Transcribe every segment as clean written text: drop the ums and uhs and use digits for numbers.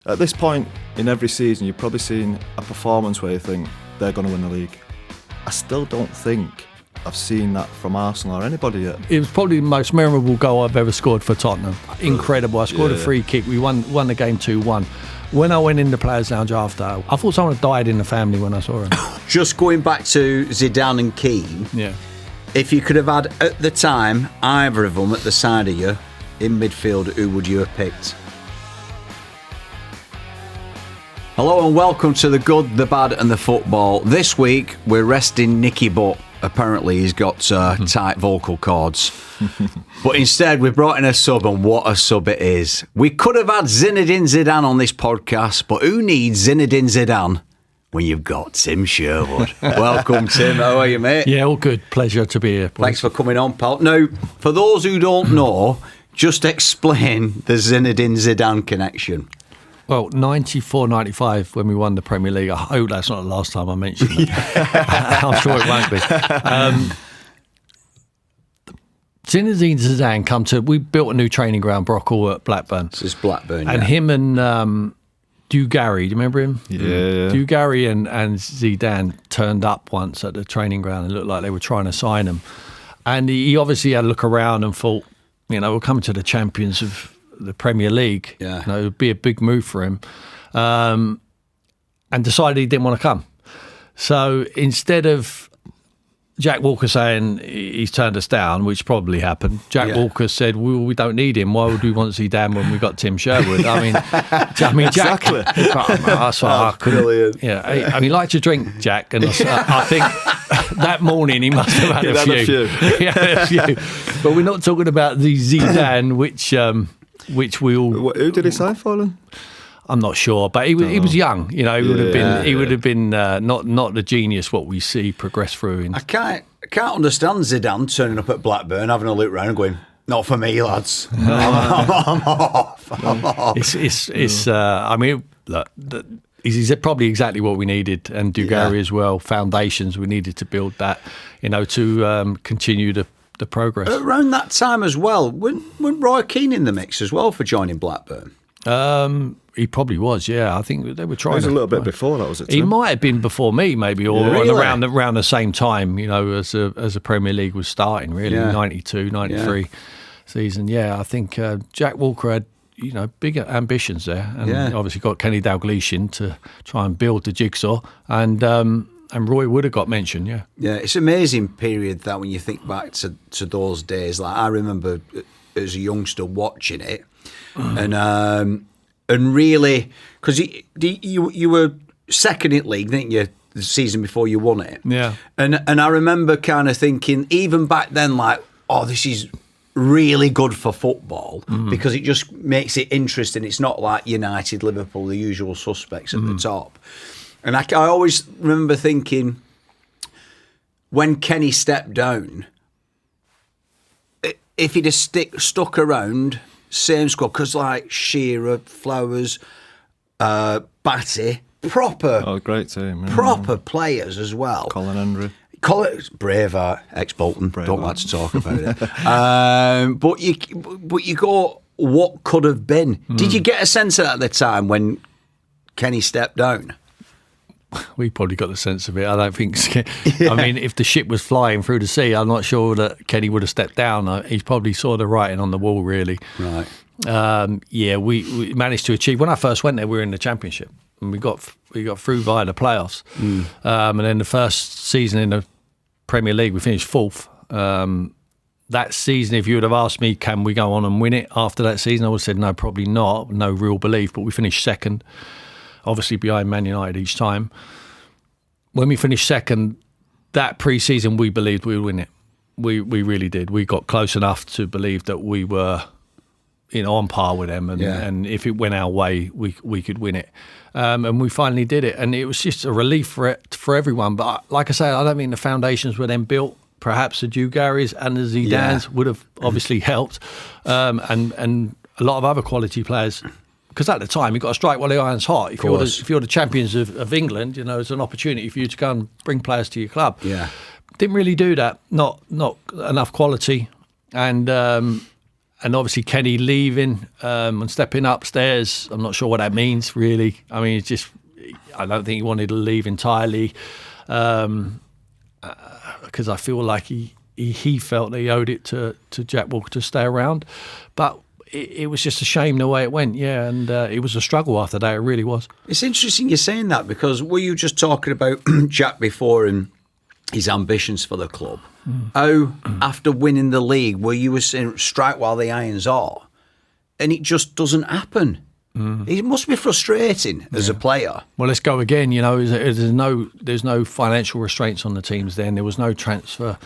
At this point in every season, you've probably seen a performance where you think they're going to win the league. I still don't think I've seen that from Arsenal or anybody yet. It was probably the most memorable goal I've ever scored for Tottenham. Incredible. I scored a free kick. We won the game 2-1. When I went in the players' lounge after, I thought someone had died in the family when I saw him. Just going back to Zidane and Keane, if you could have had, at the time, either of them at the side of you in midfield, who would you have picked? Hello and welcome to the good, the bad and the football. This week we're resting Nicky, but apparently he's got tight vocal cords. But instead we've brought in a sub, and what a sub it is. We could have had Zinedine Zidane on this podcast, but who needs Zinedine Zidane when you've got Tim Sherwood? Welcome, Tim. How are you, mate? Yeah, all good. Pleasure to be here. Thanks for coming on, pal. Now, for those who don't know, just explain the Zinedine Zidane connection. Well, 94-95 when we won the Premier League. I hope that's not the last time I mention that. I'm sure it won't be. Zinedine Zidane we built a new training ground, Brockall at Blackburn. This is Blackburn, and him and Gary, do you remember him? Yeah. Gary and Zidane turned up once at the training ground and looked like they were trying to sign him. And he obviously had a look around and thought, we're coming to the champions of the Premier League. It would be a big move for him, and decided he didn't want to come. So instead of Jack Walker saying he's turned us down, which probably happened, Jack Walker said, well, we don't need him. Why would we want Zidane when we got Tim Sherwood? Jack. Exactly. That's brilliant. Yeah, he liked to drink, Jack, and I think that morning he must have had a few. A few. But we're not talking about the Zidane, which we all. Who did he sign for then? I'm not sure, but he was young. He would have been not the genius what we see progress through. I can't understand Zidane turning up at Blackburn, having a look round, and going, "Not for me, lads. I'm off." He's probably exactly what we needed, and Gary as well. Foundations we needed to build that, to continue the progress. Around that time as well, wasn't Roy Keane in the mix as well for joining Blackburn? He probably was, yeah. I think they were trying. It was a little bit before that, was it? Tim? He might have been before me, maybe, or around the same time. As the Premier League was starting, really, 92, 93 season. Yeah, I think Jack Walker had bigger ambitions there, and obviously got Kenny Dalglish to try and build the jigsaw, and Roy would have got mentioned. Yeah, it's an amazing period that when you think back to those days. Like I remember as a youngster watching it. And really, because you were second in league, didn't you, the season before you won it? Yeah. And I remember kind of thinking, even back then, like, oh, this is really good for football because it just makes it interesting. It's not like United, Liverpool, the usual suspects at the top. And I always remember thinking, when Kenny stepped down, if he'd have stuck around, same squad, because like Shearer, Flowers, Batty, great team, proper players as well. Colin Hendry, Braveheart, ex-Bolton. Don't like to talk about it. But you go, what could have been? Did you get a sense of that at the time when Kenny stepped down? We probably got the sense of it. I don't think. I mean, if the ship was flying through the sea, I'm not sure that Kenny would have stepped down. He probably saw the writing on the wall, really. Right. We managed to achieve. When I first went there, we were in the Championship, and we got through via the playoffs. And then the first season in the Premier League, we finished fourth. That season, if you would have asked me, can we go on and win it after that season, I would have said no, probably not. No real belief, but we finished second. Obviously behind Man United each time. When we finished second, that pre-season we believed we would win it. We really did. We got close enough to believe that we were, on par with them, and if it went our way, we could win it. And we finally did it, and it was just a relief for everyone. But like I say, I don't think the foundations were then built. Perhaps the Gary's and the Zidanes would have obviously helped, and a lot of other quality players. Because at the time, you've got to strike while the iron's hot. If you're the champions of England, it's an opportunity for you to go and bring players to your club. Yeah, didn't really do that. Not enough quality, and and obviously Kenny leaving and stepping upstairs. I'm not sure what that means really. I mean, I don't think he wanted to leave entirely because I feel like he felt that he owed it to Jack Walker to stay around, but it was just a shame the way it went, and it was a struggle after that. It really was. It's interesting you're saying that, because were you just talking about Jack before and his ambitions for the club? How, after winning the league, where you were saying strike while the iron's hot, and it just doesn't happen? It must be frustrating as a player. Well, let's go again. There's no financial restraints on the teams then. There was no transfer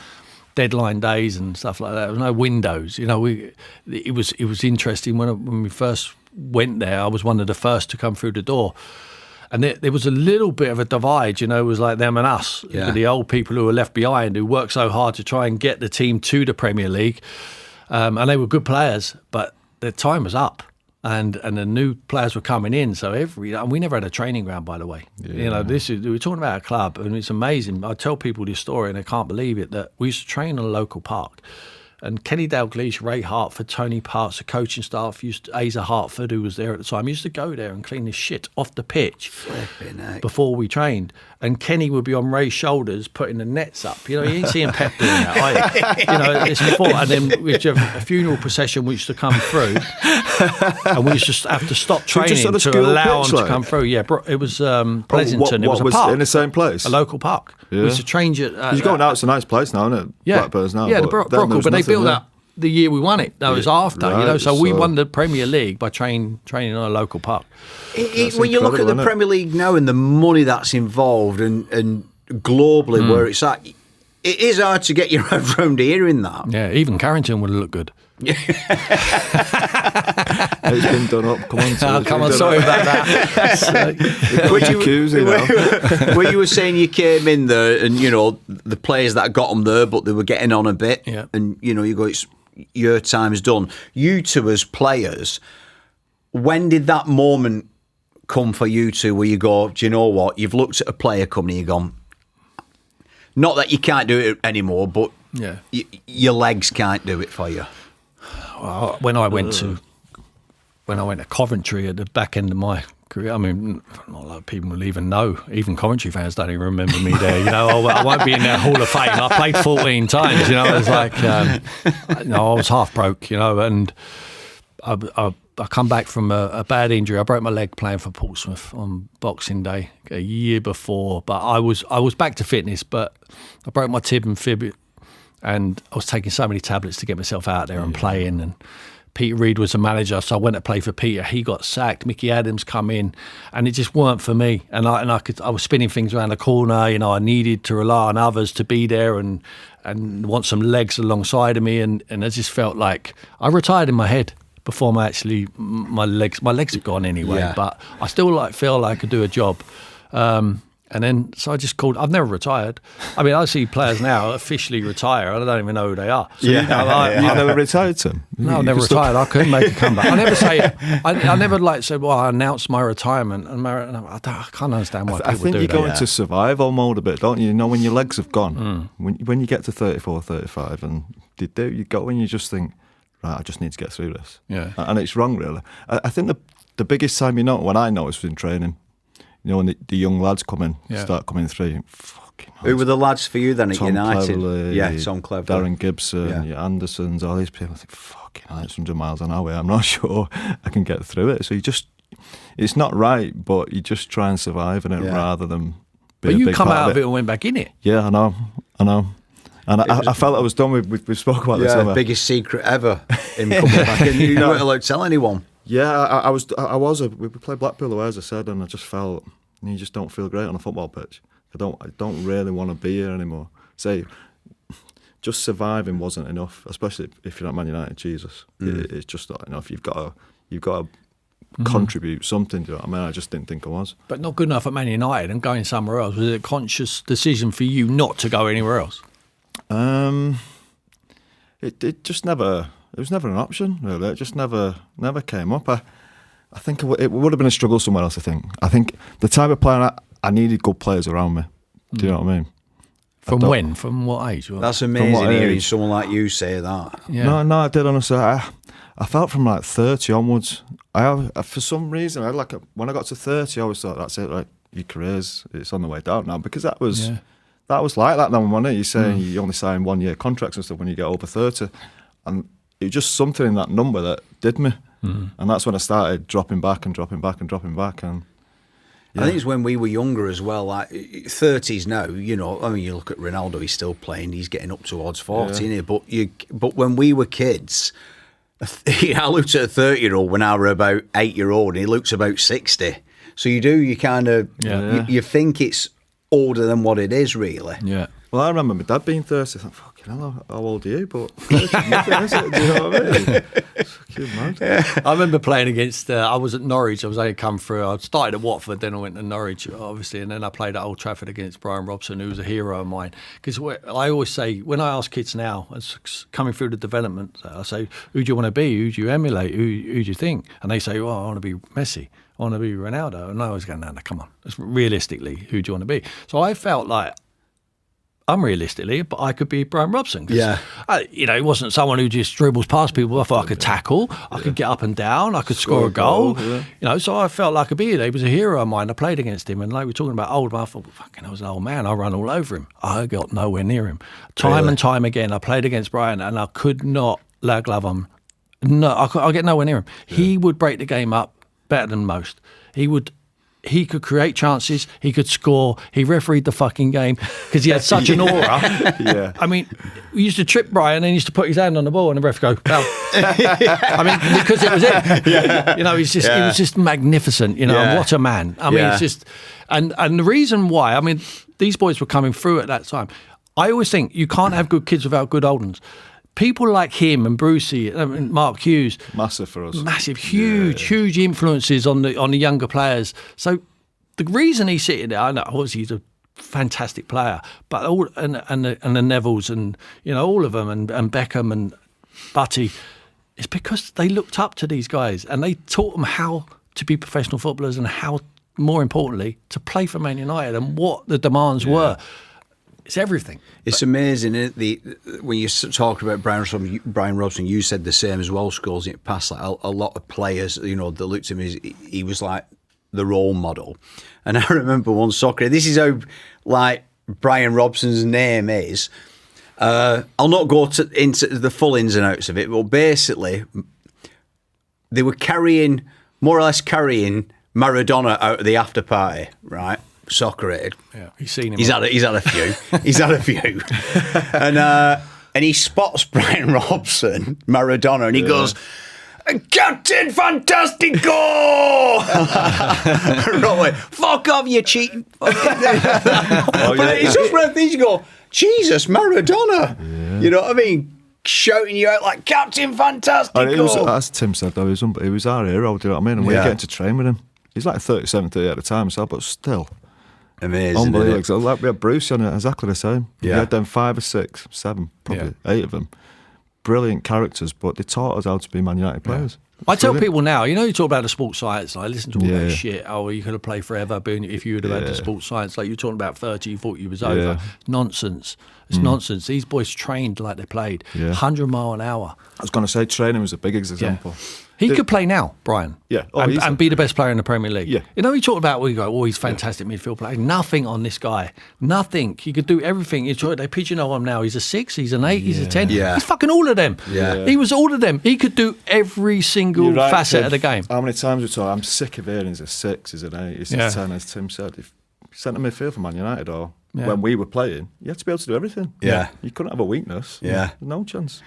deadline days and stuff like that. There was no windows. It was interesting when we first went there. I was one of the first to come through the door, and there was a little bit of a divide. It was like them and us, the old people who were left behind, who worked so hard to try and get the team to the Premier League, and they were good players, but their time was up. And the new players were coming in, so we never had a training ground, by the way. Yeah. We're talking about a club, and it's amazing. I tell people this story, and they can't believe it, that we used to train in a local park. And Kenny Dalglish, Ray Hartford, Tony Parts, the coaching staff, Asa Hartford, who was there at the time, used to go there and clean the shit off the pitch before we trained. And Kenny would be on Ray's shoulders putting the nets up. You ain't seeing Pep doing that. It's before. And then we used to have a funeral procession which used to come through, and we used to have to stop training to allow them to come through. Yeah, it was Pleasanton. It was a park in the same place, a local park. Yeah. We used to train you. He's going out. It's a nice place now, isn't it? Yeah, Blackburn's now. Yeah, the Brockle, but they built that the year we won it. That was after, right, so we won the Premier League by training on a local park. When you look at the Premier League now and the money that's involved and globally where it's at, it is hard to get your head around hearing that. Yeah, even Carrington would look good. It's been done up. Come on, sorry about that. Where you were saying you came in there and the players that got them there, but they were getting on a bit, and you go, it's your time's done. You two as players, when did that moment come for you two where you go, do you know what, you've looked at a player coming, you've gone, not that you can't do it anymore, but your legs can't do it for you? Well, when I went to Coventry at the back end of my career, I mean, not a lot of people will even know. Even Coventry fans don't even remember me there. I won't be in their Hall of Fame. I played 14 times. It was like, I was half broke. And I come back from a bad injury. I broke my leg playing for Portsmouth on Boxing Day a year before. But I was back to fitness, but I broke my tib and fib, and I was taking so many tablets to get myself out there and playing. And Peter Reid was the manager, so I went to play for Peter. He got sacked. Mickey Adams come in, and it just weren't for me. And I was spinning things around the corner. I needed to rely on others to be there and want some legs alongside of me. And I just felt like I retired in my head before my legs have gone anyway. But I still feel like I could do a job. And then, so I just called. I've never retired. I mean, I see players now officially retire, and I don't even know who they are. So, you've never retired, Tim? No, I've never retired. I couldn't make a comeback. I never say it. I never say, well, I announced my retirement. And I can't understand why people do that. I think you go into survival mode a bit, don't you? When your legs have gone, when you get to 34, 35, and you go and you just think, right, I just need to get through this. Yeah. And it's wrong, really. I think the biggest time when I noticed was in training. When the young lads start coming through. Who were the lads for you then at Tom United? Cleverley, Tom Cleverley. Darren Gibson, Andersons, all these people. I think, fucking hell, it's 100 miles an hour. I'm not sure I can get through it. So it's not right, but you just try and survive in it rather than be But a you big come part out of of it and went back in it. Yeah, I know. And I felt I was done with. We spoke about this. Biggest secret ever. Him coming back in. You weren't allowed to tell anyone. Yeah, I was. We played Blackpool away, as I said, and I just felt you just don't feel great on a football pitch. I don't really want to be here anymore. Just surviving wasn't enough, especially if you're at Man United. Jesus, it's just not enough. You've got to contribute something. Do you know what I mean? I just didn't think I was. But not good enough at Man United and going somewhere else. Was it a conscious decision for you not to go anywhere else? It just never. It was never an option, really. It just never came up. I think it would have been a struggle somewhere else, I think the type of player I needed good players around me. Do you know what I mean? From when? From what age? That's amazing hearing someone like you say that. Yeah. No, I did honestly. I felt from like 30 onwards. For some reason, when I got to 30, I always thought that's it. Like your it's on the way down now, because that was like that then, wasn't it? You're saying you only sign 1 year contracts and stuff when you get over 30, and it was just something in that number that did me, and that's when I started dropping back. And I think it's when we were younger as well, like 30s now, you know, I mean, you look at Ronaldo, he's still playing, he's getting up towards 40, isn't he? But when we were kids, I looked at a 30-year-old when I were about 8-year-old, and he looks about 60. So you kind of, you think it's older than what it is, really. Yeah. Well, I remember my dad being 30. I thought, fucking hell, how old are you? But nothing, is it? Do you know what I mean? Fucking mad. I remember playing against, I was at Norwich, I was only come through, I started at Watford, then I went to Norwich, obviously, and then I played at Old Trafford against Brian Robson, who was a hero of mine. Because I always say, when I ask kids now, it's coming through the development, I say, who do you want to be? Who do you emulate? Who do you think? And they say, I want to be Messi. I want to be Ronaldo. And I always go, no, come on. Realistically, who do you want to be? So I felt like, unrealistically, but I could be Brian Robson. He wasn't someone who just dribbles past people. I thought I could tackle, I could get up and down, I could score a goal. So I felt like I could be. He was a hero of mine. I played against him, and like we're talking about old, I thought, fucking, I was an old man. I run all over him. I got nowhere near him. Time and time again, I played against Brian, and I could not lag love him. No, I get nowhere near him. He would break the game up better than most. He could create chances. He could score. He refereed the fucking game because he had such an aura. I mean, we used to trip Brian and he used to put his hand on the ball and the ref go, foul. I mean, because it was him. He was just magnificent. And what a man. I mean, it's just, and the reason why, I mean, these boys were coming through at that time. I always think you can't have good kids without good old ones. People like him and Brucey, Mark Hughes, massive for us, huge influences on the younger players. So the reason he's sitting there, I know obviously he's a fantastic player, but all and the Nevilles and all of them and Beckham and Butty, it's because they looked up to these guys and they taught them how to be professional footballers and how, more importantly, to play for Man United and what the demands were. It's everything. It's amazing, isn't it? When you talk about Brian Robson, you said the same as well, Scholes, in the past. Like a lot of players, that looked at him, he was like the role model. And I remember one soccer, this is how like Brian Robson's name is. I'll not go into the full ins and outs of it, but basically they were more or less carrying Maradona out of the after party, right? Soccer-rated. Yeah, he's seen him. He's had a few. He's had a few. And he spots Brian Robson, Maradona, and he goes, Captain Fantastico! Right, fuck off, you cheating. But it's just one of the things you go, Jesus, Maradona. Yeah. You know what I mean? Shouting you out like Captain Fantastico. As Tim said, though, he was our hero, do you know what I mean? And we were getting to train with him. He's like 37, 38 at the time, but still. Amazing. Unbelievable. Like we had Bruce on it, exactly the same. We had them 5 or 6, 7, probably 8 of them. Brilliant characters, but they taught us how to be Man United players. I tell people now, you talk about the sports science, I listen to all that shit. Oh, you could have played forever if you would have had the sports science. Like you're talking about 30, you thought you was over. Nonsense. It's nonsense. These boys trained like they played. 100 mile an hour. I was going to say training was a big example. He could play now, Brian. Yeah. And be the best player in the Premier League. Yeah. You talk about, he's fantastic midfield player. Nothing on this guy. Nothing. He could do everything. They pigeonhole him now. He's a 6, he's an 8, he's a 10. Yeah. He's fucking all of them. Yeah. He was all of them. He could do every single facet of the game. How many times we talk, I'm sick of hearing he's a 6, he's an 8, he's a 10, as Tim said. If you sent him midfield for Man United or when we were playing, you had to be able to do everything. Yeah. You couldn't have a weakness. Yeah. No chance.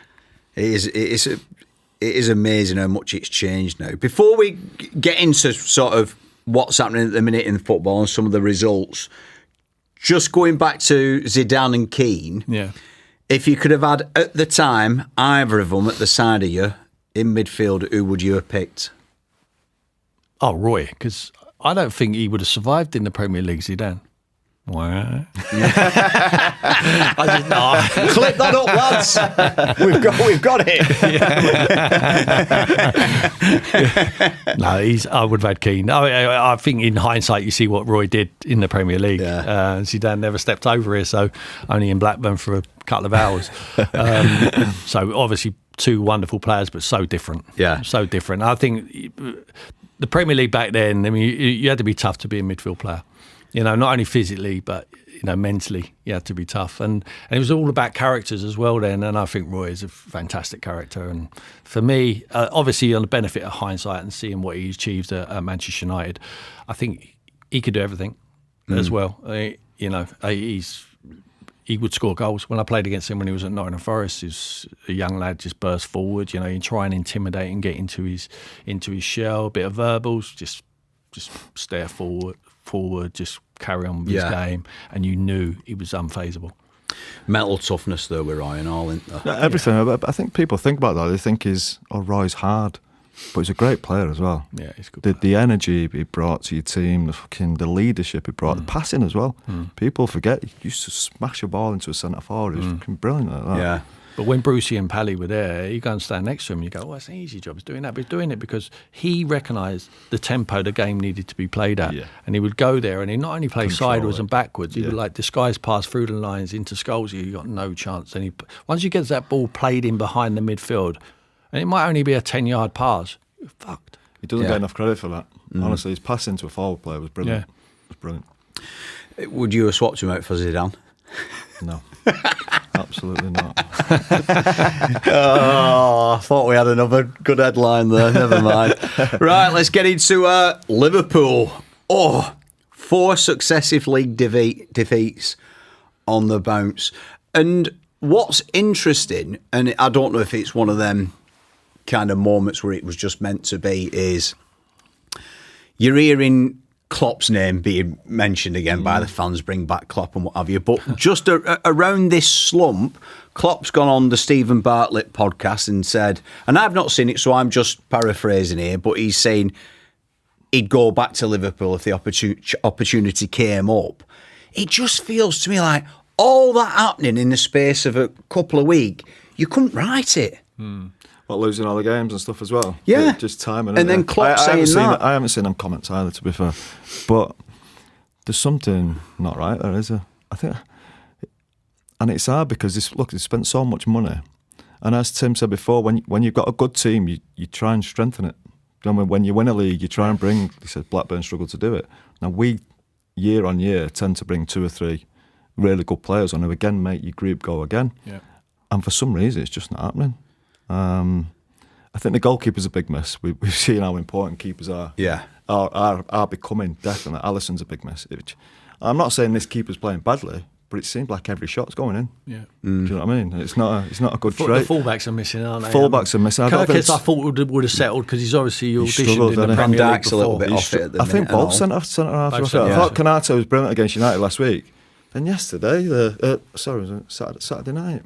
It is amazing how much it's changed now. Before we get into sort of what's happening at the minute in football and some of the results, just going back to Zidane and Keane, if you could have had, at the time, either of them at the side of you in midfield, who would you have picked? Oh, Roy, because I don't think he would have survived in the Premier League, Zidane. What? I just no. Clip that up, lads. We've got it. No, I would have had Keane. I think in hindsight, you see what Roy did in the Premier League. Zidane never stepped over here, so only in Blackburn for a couple of hours. So obviously two wonderful players, but so different. Yeah. So different. I think the Premier League back then, I mean, you had to be tough to be a midfield player. You know, not only physically, but, you know, mentally, you had to be tough. And it was all about characters as well then. And I think Roy is a fantastic character. And for me, obviously on the benefit of hindsight and seeing what he achieved at Manchester United, I think he could do everything as well. You know, he would score goals. When I played against him when he was at Nottingham Forest, he was a young lad, just burst forward. You know, he'd try and intimidate and get into his shell. A bit of verbals, just stare forward, just carry on with his game, and you knew he was unfazable. Mental toughness, though, with Ryan all in there. Everything. I think people think about that. They think Roy's hard, but he's a great player as well. Yeah, he's a good. The energy he brought to your team, the leadership he brought, the passing as well. People forget he used to smash a ball into a centre forward. He was fucking brilliant at that. Yeah. But when Brucey and Paddy were there, you go and stand next to him and you go, it's an easy job, he's doing that. But he's doing it because he recognised the tempo the game needed to be played at. Yeah. And he would go there and he not only play sideways and backwards, he would like disguise pass through the lines into Scholes. You got no chance. And once you get that ball played in behind the midfield, and it might only be a 10-yard pass, you're fucked. He doesn't get enough credit for that. Honestly, his pass into a forward player was brilliant. Yeah. It was brilliant. Would you have swapped him out for Zidane? No. Absolutely not. I thought we had another good headline there. Never mind. Right, let's get into Liverpool. 4 successive league defeats on the bounce. And what's interesting, and I don't know if it's one of them kind of moments where it was just meant to be, is you're hearing Klopp's name being mentioned again by the fans, bring back Klopp and what have you. But just around this slump, Klopp's gone on the Stephen Bartlett podcast and said, and I've not seen it, so I'm just paraphrasing here, but he's saying he'd go back to Liverpool if the opportunity came up. It just feels to me like all that happening in the space of a couple of weeks, you couldn't write it. What, losing all the games and stuff as well? Yeah. Just timing. And then Klopp saying that. I haven't seen them comments either, to be fair. But there's something not right there, is there? I think. And it's hard because, they spent so much money. And as Tim said before, when you've got a good team, you try and strengthen it. When you win a league, you try and bring, he said Blackburn struggled to do it. Now, we, year on year, tend to bring 2 or 3 really good players on who, again, make your group go again. Yeah. And for some reason, it's just not happening. I think the goalkeeper's a big miss. We've seen how important keepers are. Yeah, are becoming, definitely. Alisson's a big miss. I'm not saying this keeper's playing badly, but it seems like every shot's going in. Yeah, do you know what I mean? It's not a good trait. The fullbacks are missing, aren't they? Fullbacks are missing. Kirkis, I thought would have settled because he's obviously auditioned in the Premier League before. A little bit off it at the I think both centre halves. I thought Konaté was brilliant against United last week. Then yesterday, Saturday night,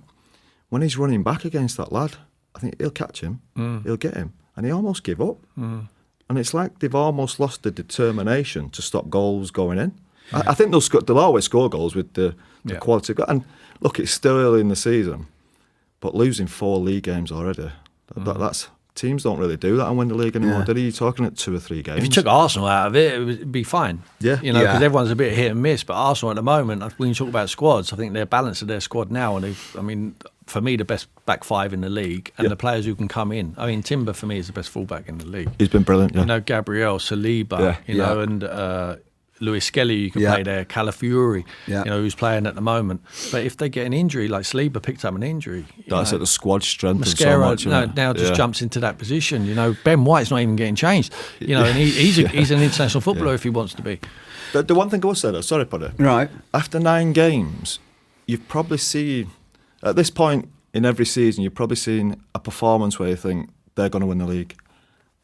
when he's running back against that lad, I think he'll catch him, he'll get him, and he almost give up. And it's like they've almost lost the determination to stop goals going in. I think they'll always score goals with the quality. And look, it's still early in the season, but losing 4 league games already, that's teams don't really do that and win the league anymore. Did he? You're talking at 2 or 3 games. If you took Arsenal out of it, it'd be fine. Yeah, you know, because everyone's a bit hit and miss. But Arsenal at the moment, when you talk about squads, I think they're balanced of their squad now, and for me, the best back 5 in the league, and the players who can come in. I mean, Timber for me is the best fullback in the league. He's been brilliant. Yeah. You know, Gabriel, Saliba, and Lewis Skelly, you can play there, Calafiori, who's playing at the moment. But if they get an injury, like Saliba picked up an injury, that's at the squad strength. Mascara now just jumps into that position. You know, Ben White's not even getting changed. You know, and he's an international footballer if he wants to be. The one thing I will say though, sorry, Paddy. Right. After 9 games, you've probably seen, at this point in every season, you've probably seen a performance where you think they're going to win the league.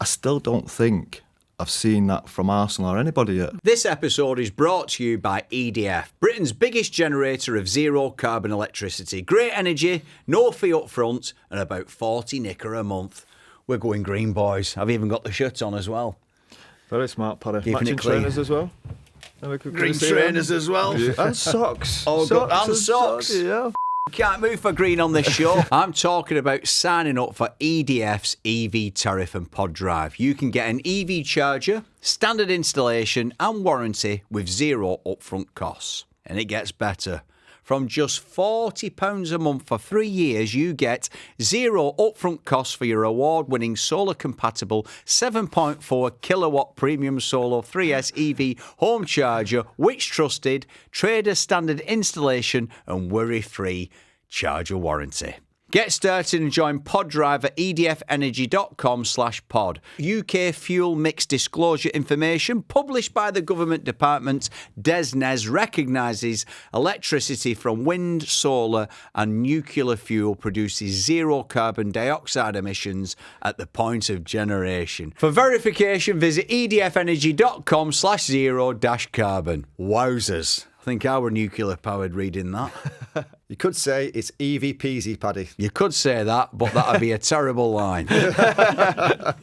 I still don't think I've seen that from Arsenal or anybody yet. This episode is brought to you by EDF, Britain's biggest generator of zero carbon electricity. Great energy, no fee up front, and about 40 nicker a month. We're going green, boys. I've even got the shirt on as well. Very smart, Paddy. Keeping Matching trainers as well. Green trainers as well. Yeah. And socks. Socks. Yeah. Can't move for green on this show. I'm talking about signing up for EDF's EV tariff and pod drive. You can get an EV charger, standard installation and warranty with 0 upfront costs. And it gets better. From just £40 a month for 3 years, you get zero upfront costs for your award-winning solar-compatible 7.4 kilowatt premium solar 3S EV home charger, which trusted, trader standard installation and worry-free charger warranty. Get started and join PodDrive at edfenergy.com/pod. UK fuel mix disclosure information published by the Government Department DESNES recognises electricity from wind, solar and nuclear fuel produces zero carbon dioxide emissions at the point of generation. For verification, visit edfenergy.com/0-carbon. Wowzers. I think I were nuclear powered reading that. You could say it's easy peasy, Paddy. You could say that, but that would be a terrible line. I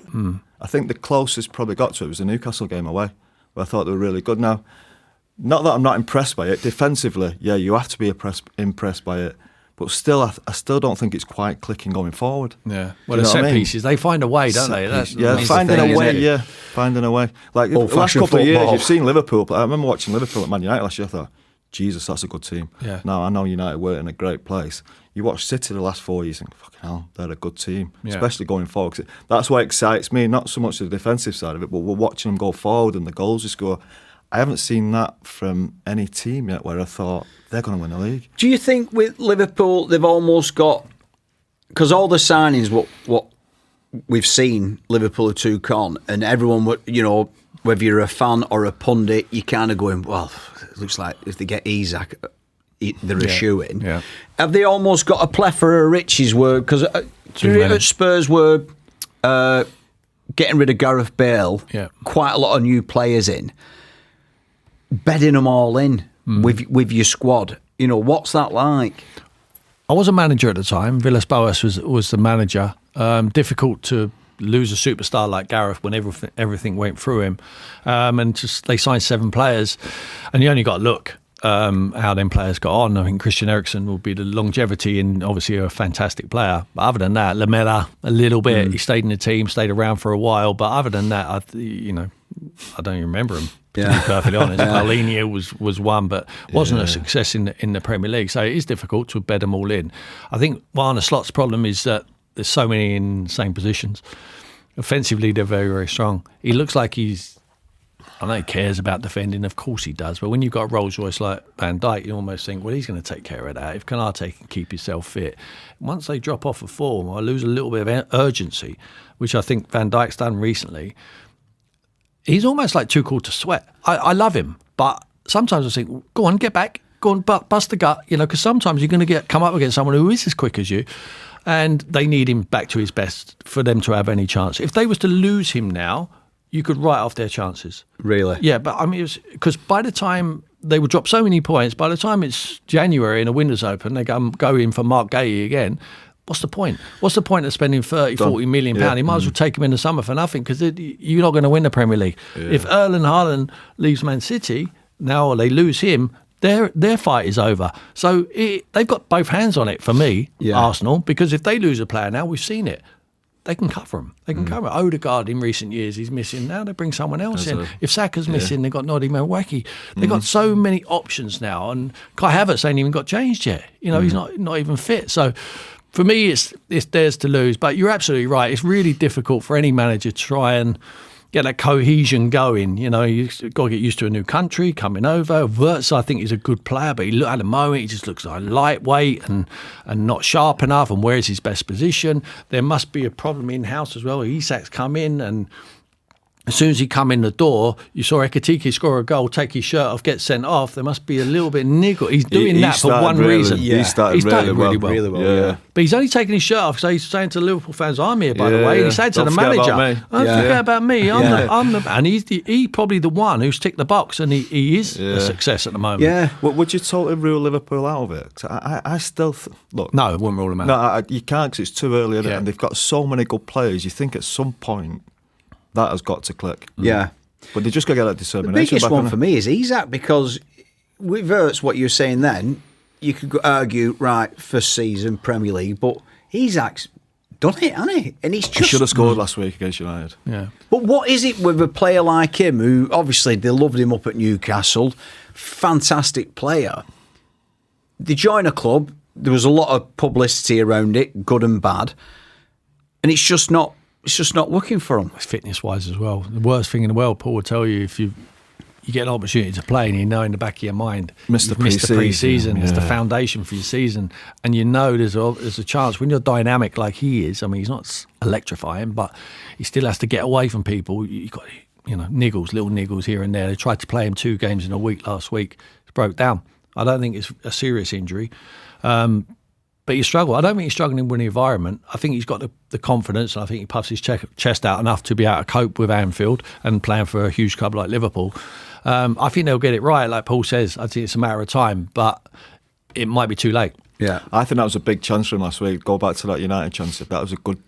think the closest probably got to it was the Newcastle game away, where I thought they were really good. Now, not that I'm not impressed by it. Defensively, yeah, you have to be impressed by it. But still, I still don't think it's quite clicking going forward. Yeah. Well, the set pieces, they find a way, don't they? Finding a way, finding a way. Like the last couple of years, you've seen Liverpool. I remember watching Liverpool at Man United last year. I thought, Jesus, that's a good team. Yeah. Now, I know United weren't in a great place. You watch City the last 4 years and think, fucking hell, they're a good team, especially going forward. 'Cause that's what excites me, not so much the defensive side of it, but we're watching them go forward and the goals they score. I haven't seen that from any team yet where I thought they're going to win the league. Do you think with Liverpool, they've almost got... Because all the signings, what we've seen Liverpool have took on, and everyone, whether you're a fan or a pundit, you're kind of going, well, it looks like if they get Isak, they're a shoe-in. Yeah. Have they almost got a plethora of riches? Because Spurs were getting rid of Gareth Bale, quite a lot of new players in, bedding them all in with your squad. What's that like? I was a manager at the time. Villas-Boas was the manager. Difficult to lose a superstar like Gareth when everything went through him. And just they signed 7 players, and you only got to look how them players got on. I think Christian Eriksen will be the longevity and obviously a fantastic player. But other than that, Lamela a little bit. He stayed in the team, stayed around for a while. But other than that, I don't even remember him. To be perfectly honest, Paulinho was one, but wasn't a success in the Premier League. So it is difficult to bed them all in. I think Arne Slot's problem is that there's so many in the same positions. Offensively, they're very, very strong. He looks like I know he cares about defending, of course he does, but when you've got a Rolls Royce like Van Dijk, you almost think, well, he's going to take care of that. If Canate can keep himself fit, once they drop off of form, I lose a little bit of urgency, which I think Van Dijk's done recently. He's almost like too cool to sweat. I love him, but sometimes I think, go on, get back, go on, bust the gut, because sometimes you're going to come up against someone who is as quick as you, and they need him back to his best for them to have any chance. If they was to lose him now, you could write off their chances. Really? Yeah, but I mean, because by the time they would drop so many points, by the time it's January and the window's open, they go in for Mark Gahey again. What's the point? What's the point of spending 30, 40 million pounds? You might as well take him in the summer for nothing because you're not going to win the Premier League. Yeah. If Erling Haaland leaves Man City now or they lose him, their fight is over. So they've got both hands on it for me, Arsenal, because if they lose a player now, we've seen it. They can cover him. They can cover him. Odegaard in recent years, he's missing. Now they bring someone else in. If Saka's missing, they've got Noddy Milwaukee. They've got so many options now. And Kai Havertz ain't even got changed yet. He's not even fit. So for me, it's theirs to lose. But you're absolutely right. It's really difficult for any manager to try and get that cohesion going. You've got to get used to a new country, coming over. Wirtz, I think, is a good player, but at the moment, he just looks like lightweight and not sharp enough. And where is his best position? There must be a problem in-house as well. Isak's come in, and as soon as he come in the door, you saw Ekitike score a goal, take his shirt off, get sent off. There must be a little bit niggle. He's doing that for one reason. He started really well. Yeah. But he's only taking his shirt off, so he's saying to the Liverpool fans, I'm here, by the way. And he said to the manager, don't forget about me. I'm the and he's probably the one who's ticked the box, and he is a success at the moment. Yeah. Well, would you totally rule Liverpool out of it? 'Cause I still look. No, I wouldn't rule them out. No, you can't, because it's too early, and they've got so many good players. You think at some point that has got to click. Yeah. But they just got to get that determination. The biggest back one for me is Isak, because with Wirtz, what you were saying then, you could argue, right, first season, Premier League, but Isak's done it, hasn't he? And he's just... He should have scored last week against United. Yeah. But what is it with a player like him, who obviously they loved him up at Newcastle, fantastic player. they join a club. There was a lot of publicity around it, good and bad, and it's just not working for them. Fitness wise as well. The worst thing in the world, Paul would tell you, if you get an opportunity to play and you know in the back of your mind missed the pre-season, yeah. It's the foundation for your season, and you know there's a chance when you're dynamic like he is. I mean, he's not electrifying, but he still has to get away from people. You got little niggles here and there. They tried to play him 2 games in a week last week. He broke down. I don't think it's a serious injury. But you struggle. I don't think he's struggling with the environment. I think he's got the confidence, and I think he puffs his chest out enough to be able to cope with Anfield and playing for a huge club like Liverpool. I think they'll get it right, like Paul says. I think it's a matter of time, but it might be too late. Yeah, I think that was a big chance for him last week. Go back to that United chance. That was a good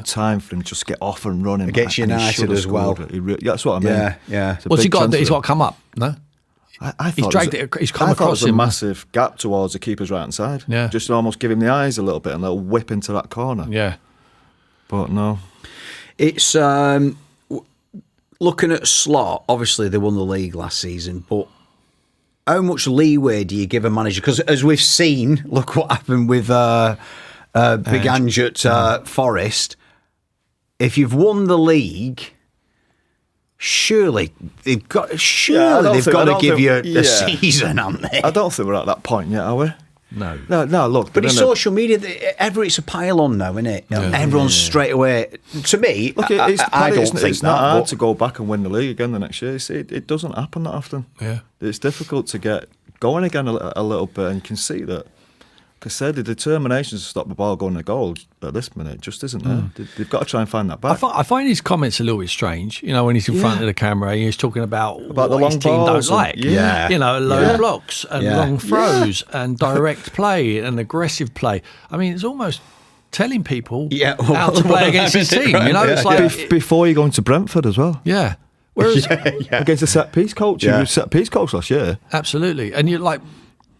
time for him just to get off and running. Against United as well. That's what I mean. Yeah. What's he got? He's got to come up, no? I thought he's come I thought across it was a him. massive gap towards the keeper's right hand side. Yeah. Just to almost give him the eyes a little bit and a little whip into that corner. Yeah. But no. It's looking at Slot. Obviously, they won the league last season, but how much leeway do you give a manager? Because as we've seen, look what happened with Big Ange at Forest. If you've won the league, surely they've got to give you a season, haven't they? I don't think we're at that point yet, are we? No. No, look. But it's social media. It's a pile on now, isn't it? Everyone's straight away. To me, Look, I don't think it's not that, hard but to go back and win the league again the next year. See, it doesn't happen that often. Yeah. It's difficult to get going again a little bit, and you can see that. Like I said, the determination to stop the ball going to goal at this minute just isn't there. They've got to try and find that back. I find his comments a little bit strange. You know, when he's in front of the camera, he's talking about the what long his team don't balls like. You know, low blocks and long throws and direct play and aggressive play. I mean, it's almost telling people how to play against his team. You know, it's like before you go into Brentford as well. Yeah. Whereas against the set piece coach, he was set piece coach last year. Absolutely, and you're like,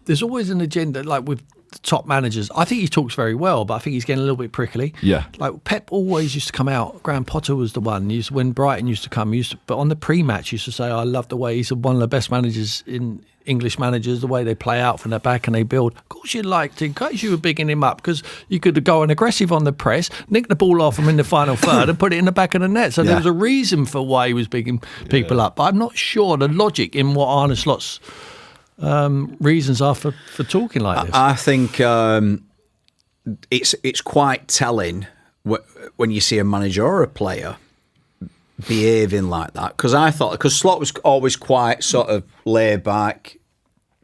there's always an agenda. Like with the top managers, I think he talks very well, but I think he's getting a little bit prickly. Yeah, like Pep always used to come out. Graham Potter was the one. When Brighton used to come, but on the pre-match, used to say, "I love the way he's one of the best managers in." English managers, the way they play out from their back and they build. Of course you'd like to, in case you were bigging him up, because you could go and aggressive on the press, nick the ball off him in the final third and put it in the back of the net. So there was a reason for why he was bigging people up. But I'm not sure the logic in what Arne Slot's reasons are for talking like this. I think it's quite telling when you see a manager or a player behaving like that, because Slot was always quite sort of laid back,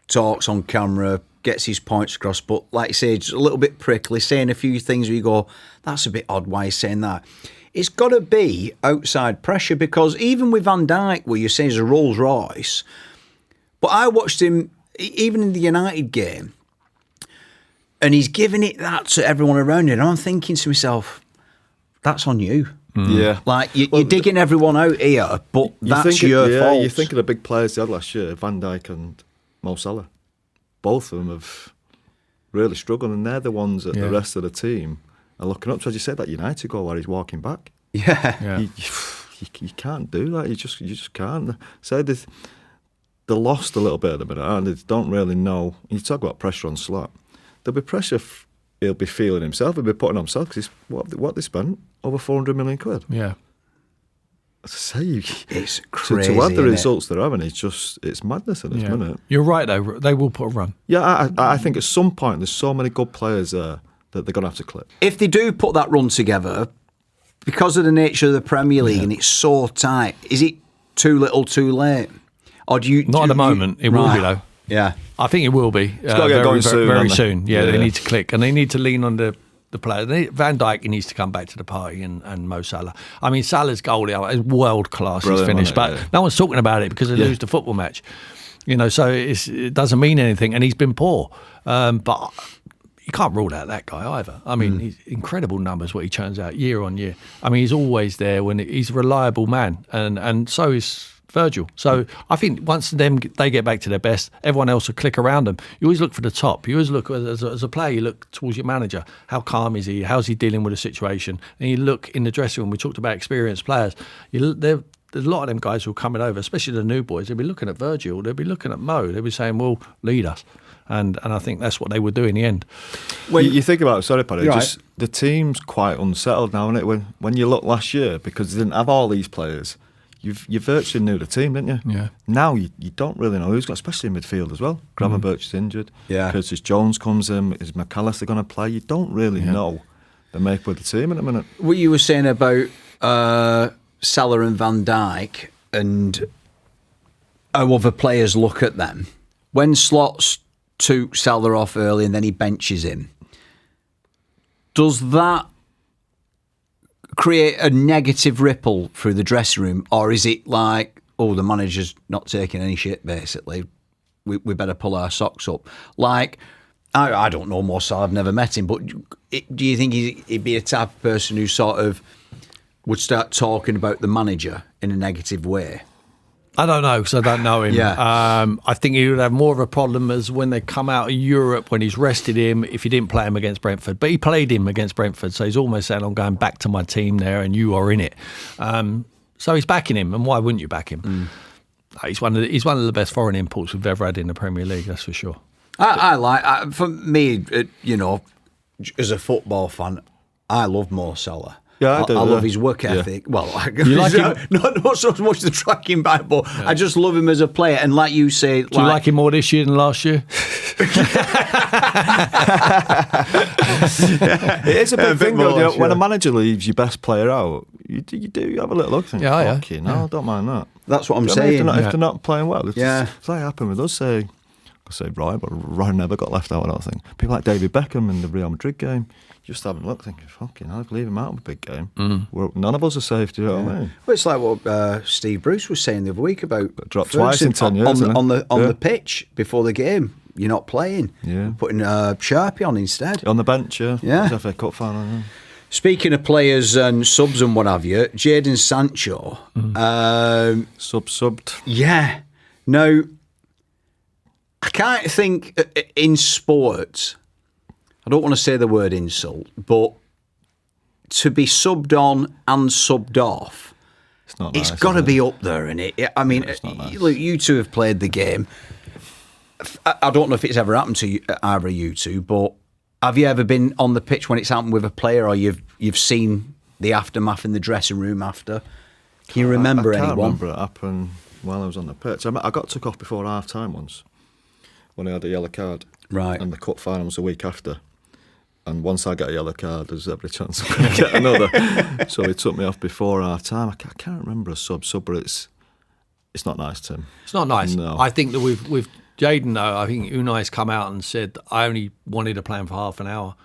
talks on camera, gets his points across, but like you say, just a little bit prickly, saying a few things where you go, that's a bit odd why he's saying that. It's got to be outside pressure, because even with Van Dijk, where you say he's a Rolls Royce, but I watched him even in the United game and he's giving it that to everyone around him, and I'm thinking to myself, that's on you. Yeah, like you're digging everyone out here, but that's your fault. You think of the big players they had last year, Van Dijk and Mo Salah. Both of them have really struggled, and they're the ones that the rest of the team are looking up to. As you said, that United goal where he's walking back. Yeah. You can't do that. You just can't. So they're lost a little bit at the minute, and they don't really know. You talk about pressure on Slot. There'll be pressure. He'll be feeling himself. He'll be putting on himself because what they spent over 400 million quid. Yeah. As I say, it's crazy. To add the results they're having, it's madness at this minute. You're right, though. They will put a run. Yeah, I think at some point there's so many good players there that they're going to have to clip. If they do put that run together, because of the nature of the Premier League and it's so tight, is it too little, too late? Or do you? Not at the moment. It will be though. Yeah, I think it will be. It's got to get going soon. Very soon. Yeah, they need to click, and they need to lean on the player. Van Dijk needs to come back to the party, and Mo Salah. I mean, Salah's goal is world class. He's finished, but no one's talking about it because they lose the football match. You know, so it doesn't mean anything, and he's been poor. But you can't rule out that guy either. I mean, he's incredible numbers what he churns out year on year. I mean, he's always there when he's a reliable man, and so is Virgil. So I think once they get back to their best, everyone else will click around them. You always look for the top. You always look as a player. You look towards your manager. How calm is he? How's he dealing with the situation? And you look in the dressing room. We talked about experienced players. They're there's a lot of them guys who are coming over, especially the new boys. They'll be looking at Virgil, they'll be looking at Mo, they'll be saying, well, lead us. And I think that's what they would do in the end. Well, you think about it, sorry, Paddy, Right. just the team's quite unsettled now, isn't it? When you look last year, because they didn't have all these players, you virtually knew the team, didn't you? Yeah. Now you don't really know who's got, especially in midfield as well. Gravenberch is injured. Yeah. Curtis Jones comes in. Is McAllister going to play? You don't really know the make of the team in a minute. What you were saying about Salah and Van Dijk and how other players look at them. When Slot's took Salah off early and then he benches him, does that create a negative ripple through the dressing room, or is it like, oh, the manager's not taking any shit, basically, we better pull our socks up? Like, I don't know Mo Salah, I've never met him, but do you think he'd be a type of person who sort of would start talking about the manager in a negative way? I don't know, because I don't know him. Yeah. I think he would have more of a problem as when they come out of Europe, when he's rested him, if he didn't play him against Brentford. But he played him against Brentford, so he's almost saying, I'm going back to my team there and you are in it. So he's backing him, and why wouldn't you back him? He's one of the best foreign imports we've ever had in the Premier League, that's for sure. For me, as a football fan, I love Mo Salah. Yeah, I do, I love yeah. his work Yeah. ethic. Well, You like him? not so much the tracking back, but I just love him as a player. And like you say, Do you like him more this year than last year? It is a big thing, though. more, When a sure. manager leaves your best player out, you have a little look. Think, Yeah, yeah. okay, no, I don't mind that. That's what I'm Do you know what I mean? saying. If they're not playing well, it's like happened with us. Say Roy, but Roy never got left out. I don't think people like David Beckham in the Real Madrid game. Just having a look, thinking, fucking hell, leave him out of a big game. None of us are safe. Do you know what I mean? Well, it's like what Steve Bruce was saying the other week about Dropped twice in 10 years, on isn't it? the Yeah. pitch before the game. You're not playing. Yeah. Putting Sharpie on instead. On the bench, yeah. Yeah. FA Cup final. Yeah. Speaking of players and subs and what have you, Jadon Sancho. Subbed. Yeah. Now, I can't think in sports, I don't want to say the word insult, but to be subbed on and subbed off, It's not nice. it's got to is it? be up there, innit? I mean, it's not nice. look, you two have played the game. I don't know if it's ever happened to you, either of you two, but have you ever been on the pitch when it's happened with a player, or you've seen the aftermath in the dressing room after? Can you remember I can't anyone? remember it happened while I was on the pitch. I got took off before half time once when I had a yellow card. Right. And the cup final was a week after. And once I get a yellow card, there's every chance I'm going to get another. So he took me off before half time. I can't remember a sub, but it's not nice, Tim. It's not nice. No. I think that with Jadon, though, I think Unai's come out and said, I only wanted to play him for half an hour.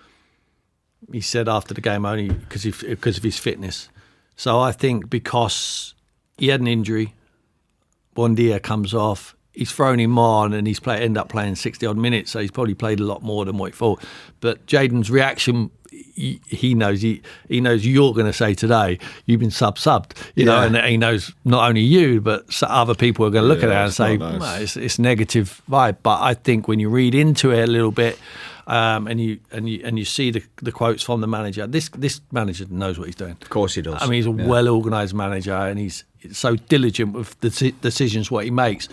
He said after the game only because of his fitness. So I think because he had an injury, Buendia comes off, he's thrown him on and he's end up playing 60-odd minutes, so he's probably played a lot more than what he thought. But Jadon's reaction, he knows you're going to say today, you've been subbed, you know, and he knows not only you, but other people are going to look at it and it's say, not nice. "Well, it's negative vibe." But I think when you read into it a little bit, and you see the quotes from the manager, this manager knows what he's doing. Of course he does. I mean, he's a well-organised manager, and he's so diligent with the decisions what he makes.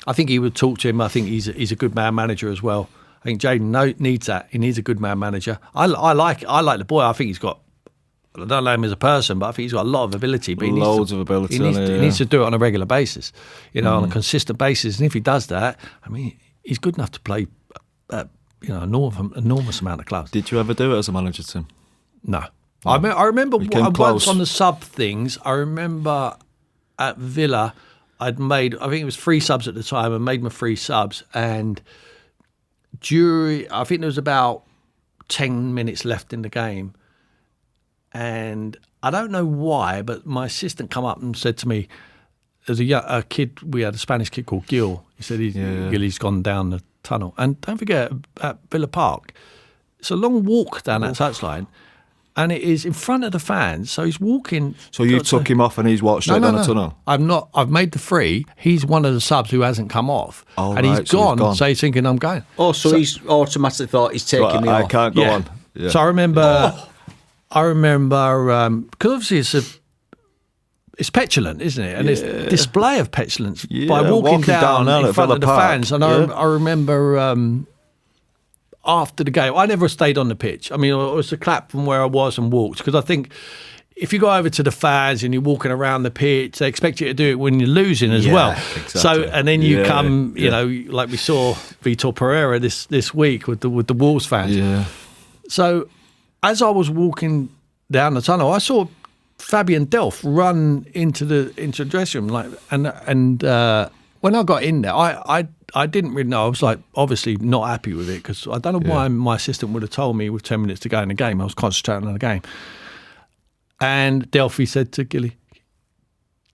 I think he would talk to him. I think he's a good man manager as well. I think Jadon needs that. He needs a good man manager. I like the boy. I think he's got. I don't know him as a person, but I think he's got a lot of ability. But Loads of ability. He needs to do it on a regular basis, on a consistent basis. And if he does that, I mean, he's good enough to play, an enormous amount of clubs. Did you ever do it as a manager, Tim? No. I remember came once close. on the sub things. I remember at Villa, I'd made, I think it was 3 subs at the time, and made my 3 subs. And I think there was about 10 minutes left in the game. And I don't know why, but my assistant come up and said to me, there's a kid, we had a Spanish kid called Gil. He said Gilly's gone down the tunnel. And don't forget, at Villa Park, it's a long walk down that touchline, and it is in front of the fans. So he's walking. So you took him off and he's walked straight down the tunnel? I'm not. I've made the 3. He's one of the subs who hasn't come off. Oh, and right, he's so he's gone. gone. So he's thinking, I'm going. Oh, so he's automatically thought he's taking me I off. can't go on. Yeah. So I remember, because obviously it's petulant, isn't it? And it's display of petulance by Yeah, walking down in at front Villa of the Park. fans. And I remember after the game, I never stayed on the pitch. I mean, it was a clap from where I was and walked, because I think if you go over to the fans and you're walking around the pitch, they expect you to do it when you're losing as well. Exactly. So, and then you come, you know, like we saw Vitor Pereira this week with the Wolves fans. Yeah. So, as I was walking down the tunnel, I saw Fabian Delph run into the dressing room, and when I got in there, I didn't really know. I was like, obviously not happy with it, because I don't know why my assistant would have told me with 10 minutes to go in the game. I was concentrating on the game. And Delphi said to Gilly,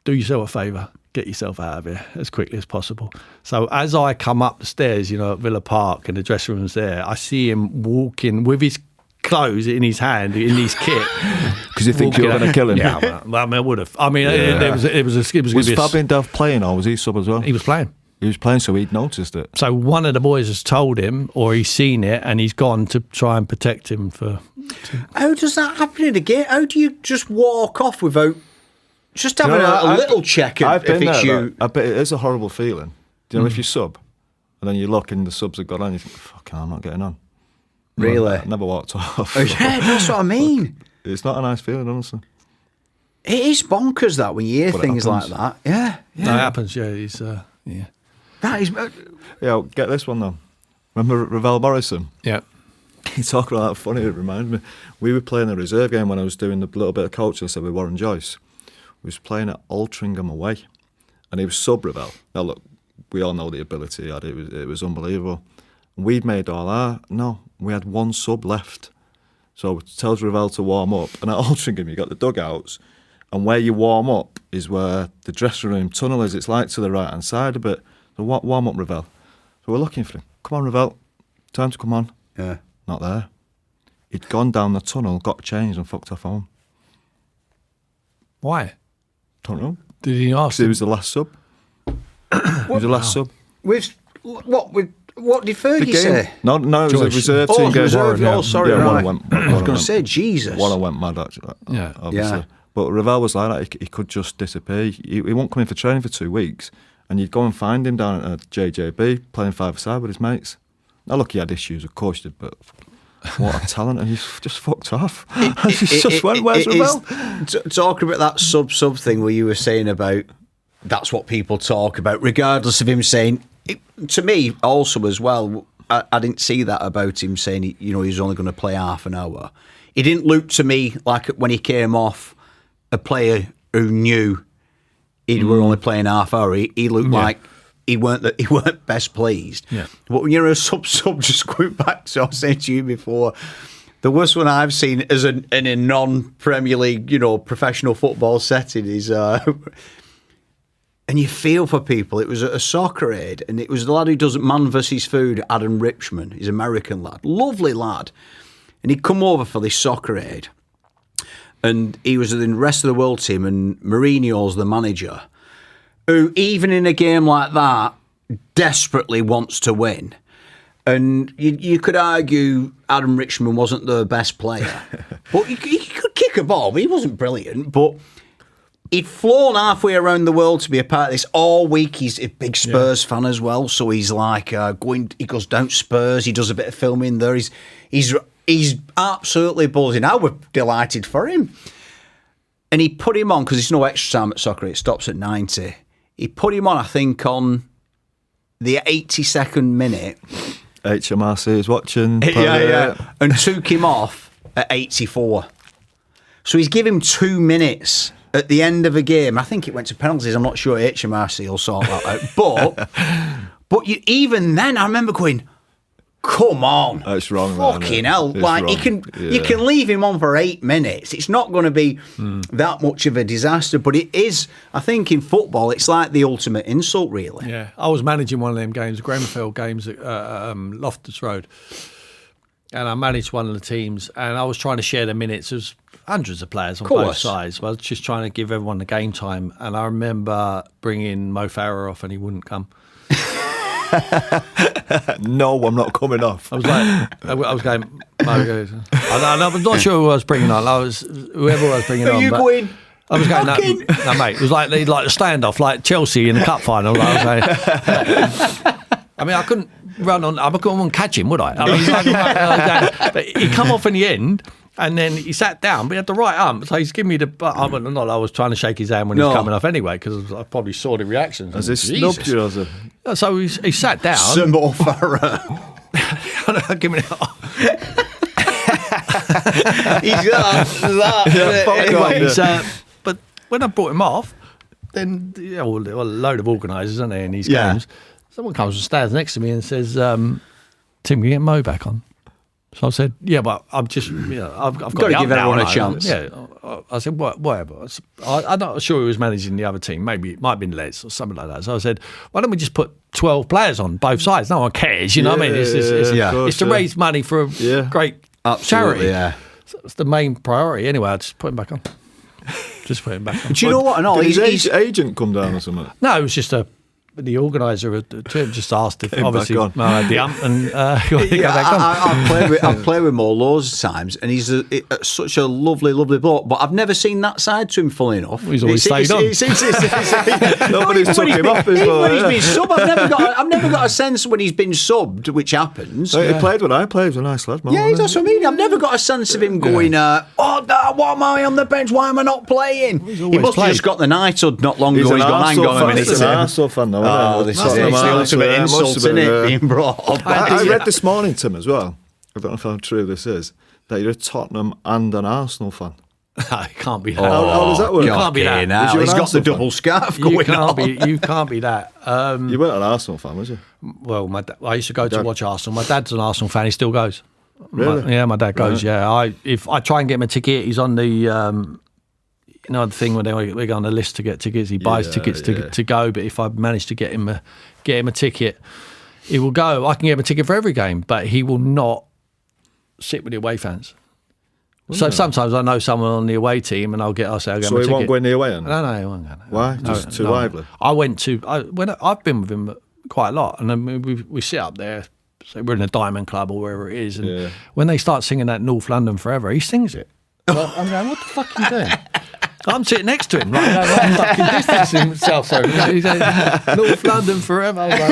do yourself a favour, get yourself out of here as quickly as possible. So as I come up the stairs, you know, at Villa Park, and the dressing room's there, I see him walking with his clothes in his hand, in his kit. Because you think you were going to kill him. Yeah, well, I mean, I would have. I mean, it was Fabian Delph playing, or was he sub as well? He was playing. He was playing, so he'd noticed it. So one of the boys has told him, or he's seen it, and he's gone to try and protect him for... How does that happen in a game? How do you just walk off without just having a little check if it's you? I bet it is a horrible feeling. Do you know, if you sub, and then you look and the subs have got on, you think, fucking, I'm not getting on. Really? I never walked off. Oh, yeah, that's what I mean. It's not a nice feeling, honestly. It is bonkers that when you hear But it things like happens. that. Yeah. No, it happens, yeah. He's, yeah. That is... Yeah, get this one though. Remember Ravel Morrison? Yeah. You talk about that funny, it reminds me. We were playing a reserve game when I was doing the little bit of coaching, I said, with Warren Joyce. We was playing at Altrincham away, and he was sub Ravel. Now look, we all know the ability he had, it was unbelievable. We'd made all our... No, we had one sub left. So it tells Ravel to warm up, and at Altrincham you got the dugouts, and where you warm up is where the dressing room tunnel is. It's like to the right hand side a bit. So warm up, Ravel. So we're looking for him. Come on, Ravel. Time to come on. Yeah. Not there. He'd gone down the tunnel, got changed, and fucked off home. Why? Don't know. Did he ask? 'Cause he was the last sub. He was the last sub. What did Fergie say? No, it was a Joyce. reserve Oh, team game. reserve, Yeah. oh, sorry, Yeah, right. one I was going to went- say, Jesus. One went mad, actually. Yeah. Obviously. Yeah. But Ravel was like that. He could just disappear. He won't come in for training for 2 weeks, and you'd go and find him down at JJB playing five-a-side with his mates. Now, look, he had issues, of course he did, but what a talent, and he's just fucked off. He just went, where's Ravel? Talking about that sub thing where you were saying about that's what people talk about, regardless of him saying... to me, also as well, I didn't see that about him saying, he was only going to play half an hour. He didn't look to me like when he came off a player who knew he were only playing half hour. He looked like he weren't best pleased. Yeah. But when you're a sub, just going back to what I was saying to you before, the worst one I've seen as in a non-Premier League, professional football setting is... and you feel for people. It was at a soccer aid, and it was the lad who does Man vs. Food, Adam Richman. He's an American lad. Lovely lad. And he'd come over for this soccer aid. And he was in the rest of the world team, and Mourinho's the manager, who, even in a game like that, desperately wants to win. And you could argue Adam Richman wasn't the best player. But he could kick a ball, but he wasn't brilliant. But... he'd flown halfway around the world to be a part of this all week. He's a big Spurs fan as well, so he's like he goes down to Spurs. He does a bit of filming there. He's absolutely buzzing. I was delighted for him. And he put him on, because there's no extra time at soccer. It stops at 90. He put him on, I think, on the 82nd minute. HMRC is watching. Yeah. And took him off at 84. So he's given him 2 minutes at the end of a game. I think it went to penalties. I'm not sure HMRC will sort that out. But even then, I remember going, come on. That's wrong. Fucking hell. It's Like, wrong. you can leave him on for 8 minutes. It's not going to be that much of a disaster. But it is, I think in football, it's like the ultimate insult, really. Yeah. I was managing one of them games, Grenfell games at Loftus Road. And I managed one of the teams, and I was trying to share the minutes. There's hundreds of players on both sides. I was just trying to give everyone the game time. And I remember bringing Mo Farah off, and he wouldn't come. No, I'm not coming off. I was like, I was going, Mo goes, I was not sure who I was bringing on. Whoever I was bringing on. Are you but going, I was going, no, mate. It was like a standoff, like Chelsea in the cup final. I mean, I couldn't run on. I couldn't catch him, would I? I mean, but he come off in the end, and then he sat down. But he had the right arm, so he's giving me the. I was trying to shake his hand when he was coming off anyway, because I probably saw the reactions. Has he snubbed you? So he sat down. Simple Farah. Give me but when I brought him off, then a load of organisers, aren't there, in these games? Someone comes and stands next to me and says, Tim, can you get Mo back on? So I said, yeah, but I'm just, I've got to give everyone a chance. Yeah. I said, whatever. I'm not sure who was managing the other team. Maybe it might have been Les or something like that. So I said, why don't we just put 12 players on both sides? No one cares, you know what I mean? It's to raise money for a great charity. Yeah. So it's the main priority. Anyway, I just put him back on. Just put him back on. Do you know what? No, did his agent come down or something? No, it was just the organiser just asked if obviously the ump and I've played with Mo loads of times, and he's such a lovely bloke. But I've never seen that side to him. Fully enough, he's always stayed on. Nobody's took him off as well. When he's been subbed, I've never got a sense when he's been subbed, which happens. He played when I played. He was a nice lad. That's what I mean. I've never got a sense of him going, why am I on the bench? Why am I not playing? He must have just got the knighthood not long ago. He's gone, hang on a minute. He's an Arsenal fan though. This is the ultimate insult, isn't it? Being brought up. I read this morning, Tim, as well. I don't know how true this is. That you're a Tottenham and an Arsenal fan. It can't be that. How does that work? You can't be that. Now. He's got the double scarf going on. You can't be that. You weren't an Arsenal fan, was you? Well, I used to go to watch Arsenal. My dad's an Arsenal fan. He still goes. Really? My dad goes. Right. If I try and get him a ticket, he's on the. The thing when we go on the list to get tickets, he buys tickets to go. But if I manage to get him a ticket, he will go. I can get him a ticket for every game, but he will not sit with the away fans. So sometimes I know someone on the away team, and I'll say I'll get him a ticket. So he won't go in the away end? No, he won't go. Why? Just too lively. I've been with him quite a lot, and then we sit up there. So we're in a Diamond Club or wherever it is, and when they start singing that North London Forever, he sings it. I'm going, what the fuck are you doing? I'm sitting next to him, like fucking distancing himself. So he's like, North London forever. I was like,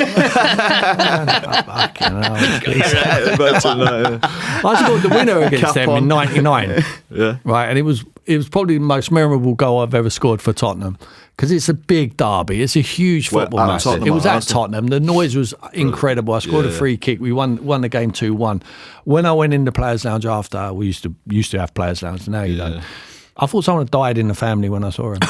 I scored the winner against them in '99. Right, and it was probably the most memorable goal I've ever scored for Tottenham, because it's a big derby. It's a huge football match. It was at Tottenham. The noise was incredible. I scored a free kick. We won the game 2-1. When I went in the players' lounge after, we used to have players' lounge. Now you don't. I thought someone had died in the family when I saw him.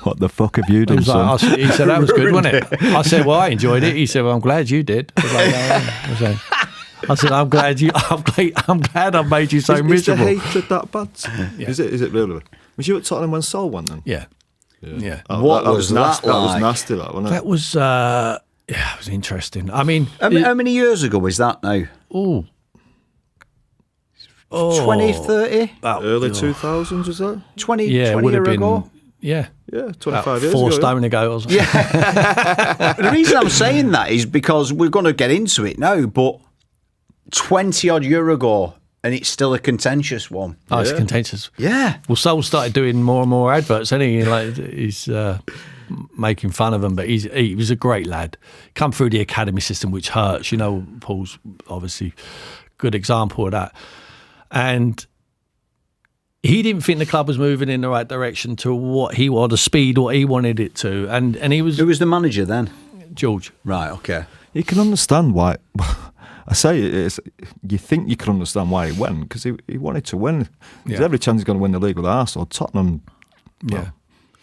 What the fuck have you done, son? He said, that was good, wasn't it? I said, well, I enjoyed it. He said, well, I'm glad you did. I said, I'm glad I've made you so miserable. Is the hatred that bad? Is it really? Was you at Tottenham when Sol won then? Yeah. What was that like? That was nasty, wasn't it? That was, it was interesting. I mean... How many years ago was that now? 20, 30? Early 2000s, was that? 20 years ago? Yeah. Yeah, 25 years 4 ago. stone ago or something. Yeah. The reason I'm saying that is because we're going to get into it now, but 20-odd year ago, and it's still a contentious one. Oh, it's contentious. Yeah. Well, Sol started doing more and more adverts, and he's making fun of him, but he was a great lad. Come through the academy system, which hurts. Paul's obviously a good example of that. And he didn't think the club was moving in the right direction to what he wanted, the speed what he wanted it to. And he was... Who was the manager then? George. Right, okay. You can understand why... I say you think you can understand why he went, because he wanted to win. There's every chance he's going to win the league with Arsenal. Tottenham...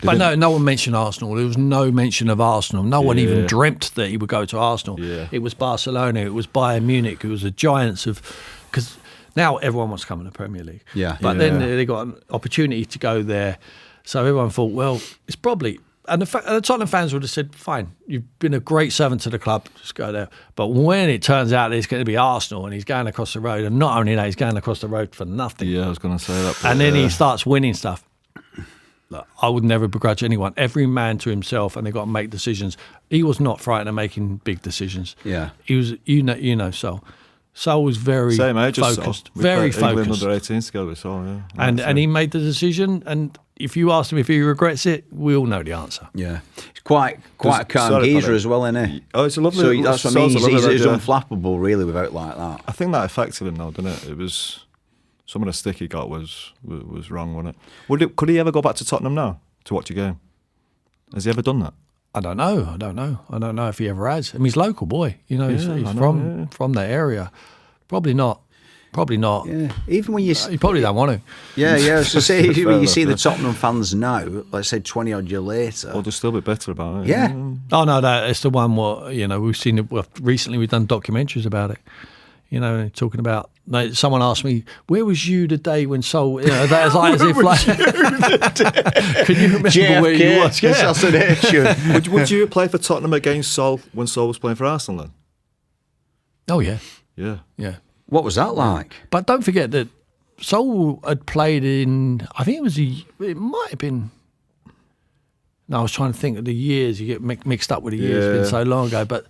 But no one mentioned Arsenal. There was no mention of Arsenal. No one even dreamt that he would go to Arsenal. Yeah. It was Barcelona. It was Bayern Munich. It was the giants of... Because now everyone wants to come in the Premier League. Yeah. But then they got an opportunity to go there. So everyone thought, well, it's probably... And the Tottenham fans would have said, fine, you've been a great servant to the club, just go there. But when it turns out that it's going to be Arsenal and he's going across the road, and not only that, he's going across the road for nothing. Yeah, I was going to say that. And then he starts winning stuff. Look, I would never begrudge anyone. Every man to himself, and they've got to make decisions. He was not frightened of making big decisions. Yeah. He was, Sol. Sol was very Same age focused. Sol. Very focused. England under 18s together with Sol, yeah. And he made the decision, and if you asked him if he regrets it, we all know the answer. Yeah. He's quite a calm geezer as well, isn't he? Oh, it's a lovely. So that's what I mean. He's yeah. unflappable, really, without like that. I think that affected him, though, didn't it? It was some of the stick he got was wrong, wasn't it? Could he ever go back to Tottenham now to watch a game? Has he ever done that? I don't know if he ever has. I mean, he's a local boy. You know, he's from that area. Probably not. Yeah. Even when you probably don't want to. Yeah. So say when you see the Tottenham fans now, let's say 20 odd year later, Oh, they're still a bit better about it. Yeah. Oh no, it's the one what we've seen it. Well, recently we've done documentaries about it. Talking about. Like, someone asked me, "Where was you the day when Sol?" That is like as if like. Can you remember JFK, where you was? Yeah. Assassination. Would you play for Tottenham against Sol when Sol was playing for Arsenal then? Oh yeah. Yeah. What was that like? But don't forget that Sol had played in. I think it might have been. No, I was trying to think of the years. You get mixed up with the years. It's been so long ago, but.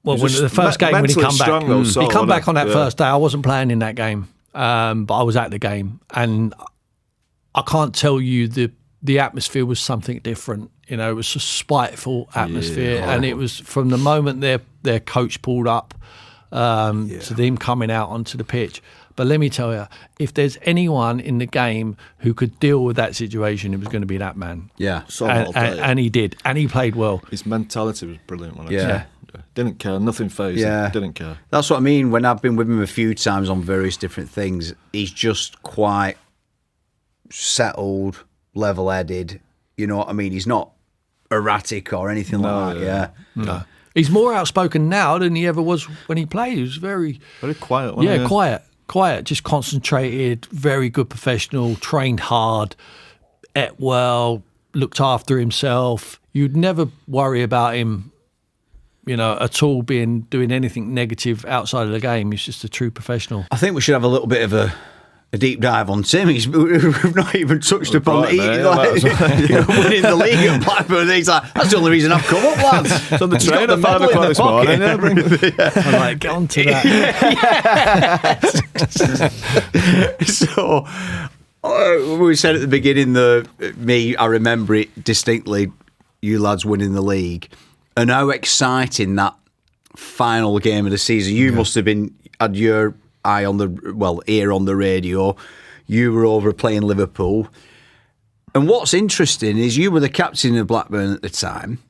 Well, when the first game when he come back, he come back on that first day. I wasn't playing in that game, but I was at the game, and I can't tell you the atmosphere was something different. It was a spiteful atmosphere, and it was from the moment their coach pulled up to them coming out onto the pitch. But let me tell you, if there's anyone in the game who could deal with that situation, it was going to be that man. Yeah, and he did, and he played well. His mentality was brilliant. Yeah. Didn't care, nothing fazed him. Didn't care. That's what I mean. When I've been with him a few times on various different things, he's just quite settled, level-headed. You know what I mean? He's not erratic or anything like that. Yeah. No. He's more outspoken now than he ever was when he played. He was very quiet. Wasn't he? Quiet, just concentrated, very good professional, trained hard, ate well, looked after himself. You'd never worry about him, at all doing anything negative outside of the game. He's just a true professional. I think we should have a little bit of a deep dive on Tim. We've not even touched upon winning the league at Blackburn. He's like, that's the only reason I've come up, lads. So the train at 5 o'clock this morning. I'm like, get on to that. So, we said at the beginning, I remember it distinctly, you lads winning the league. And how exciting that final game of the season. You must have had your ear on the radio. You were over playing Liverpool. And what's interesting is you were the captain of Blackburn at the time.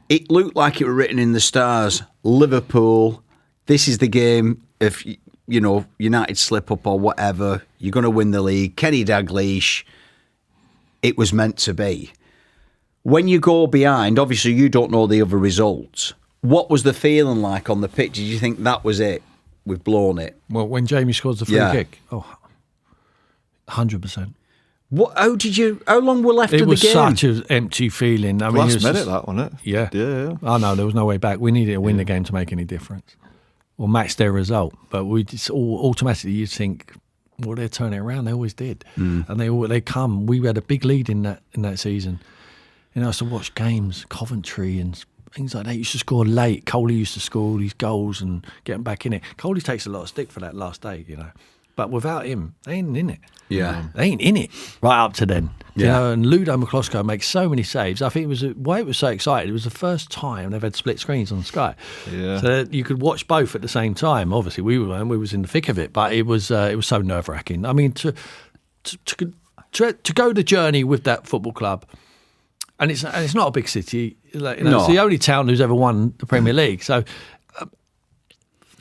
It looked like it were written in the stars. Liverpool, this is the game. If, United slip up or whatever, you're going to win the league. Kenny Dalglish, it was meant to be. When you go behind, obviously you don't know the other results. What was the feeling like on the pitch? Did you think that was it? We've blown it. Well, when Jamie scores the free kick, 100%. How long were left of the game? It was such an empty feeling. I mean, last minute, that wasn't it? Yeah. Yeah. Oh no, there was no way back. We needed to win the game to make any difference, or match their result. But we just automatically you'd think, well, they'll turn it around. They always did, and they come. We had a big lead in that season. I used to watch games, Coventry and things like that. He used to score late. Coley used to score all these goals and get them back in it. Coley takes a lot of stick for that last day, But without him, they ain't in it. Yeah. They ain't in it right up to then. Yeah. And Ludo McCloskey makes so many saves. I think why it was so exciting, it was the first time they've had split screens on Sky. Yeah. So that you could watch both at the same time. Obviously, we was in the thick of it, but it was so nerve-wracking. I mean, to go the journey with that football club, and it's not a big city. It's the only town who's ever won the Premier League. So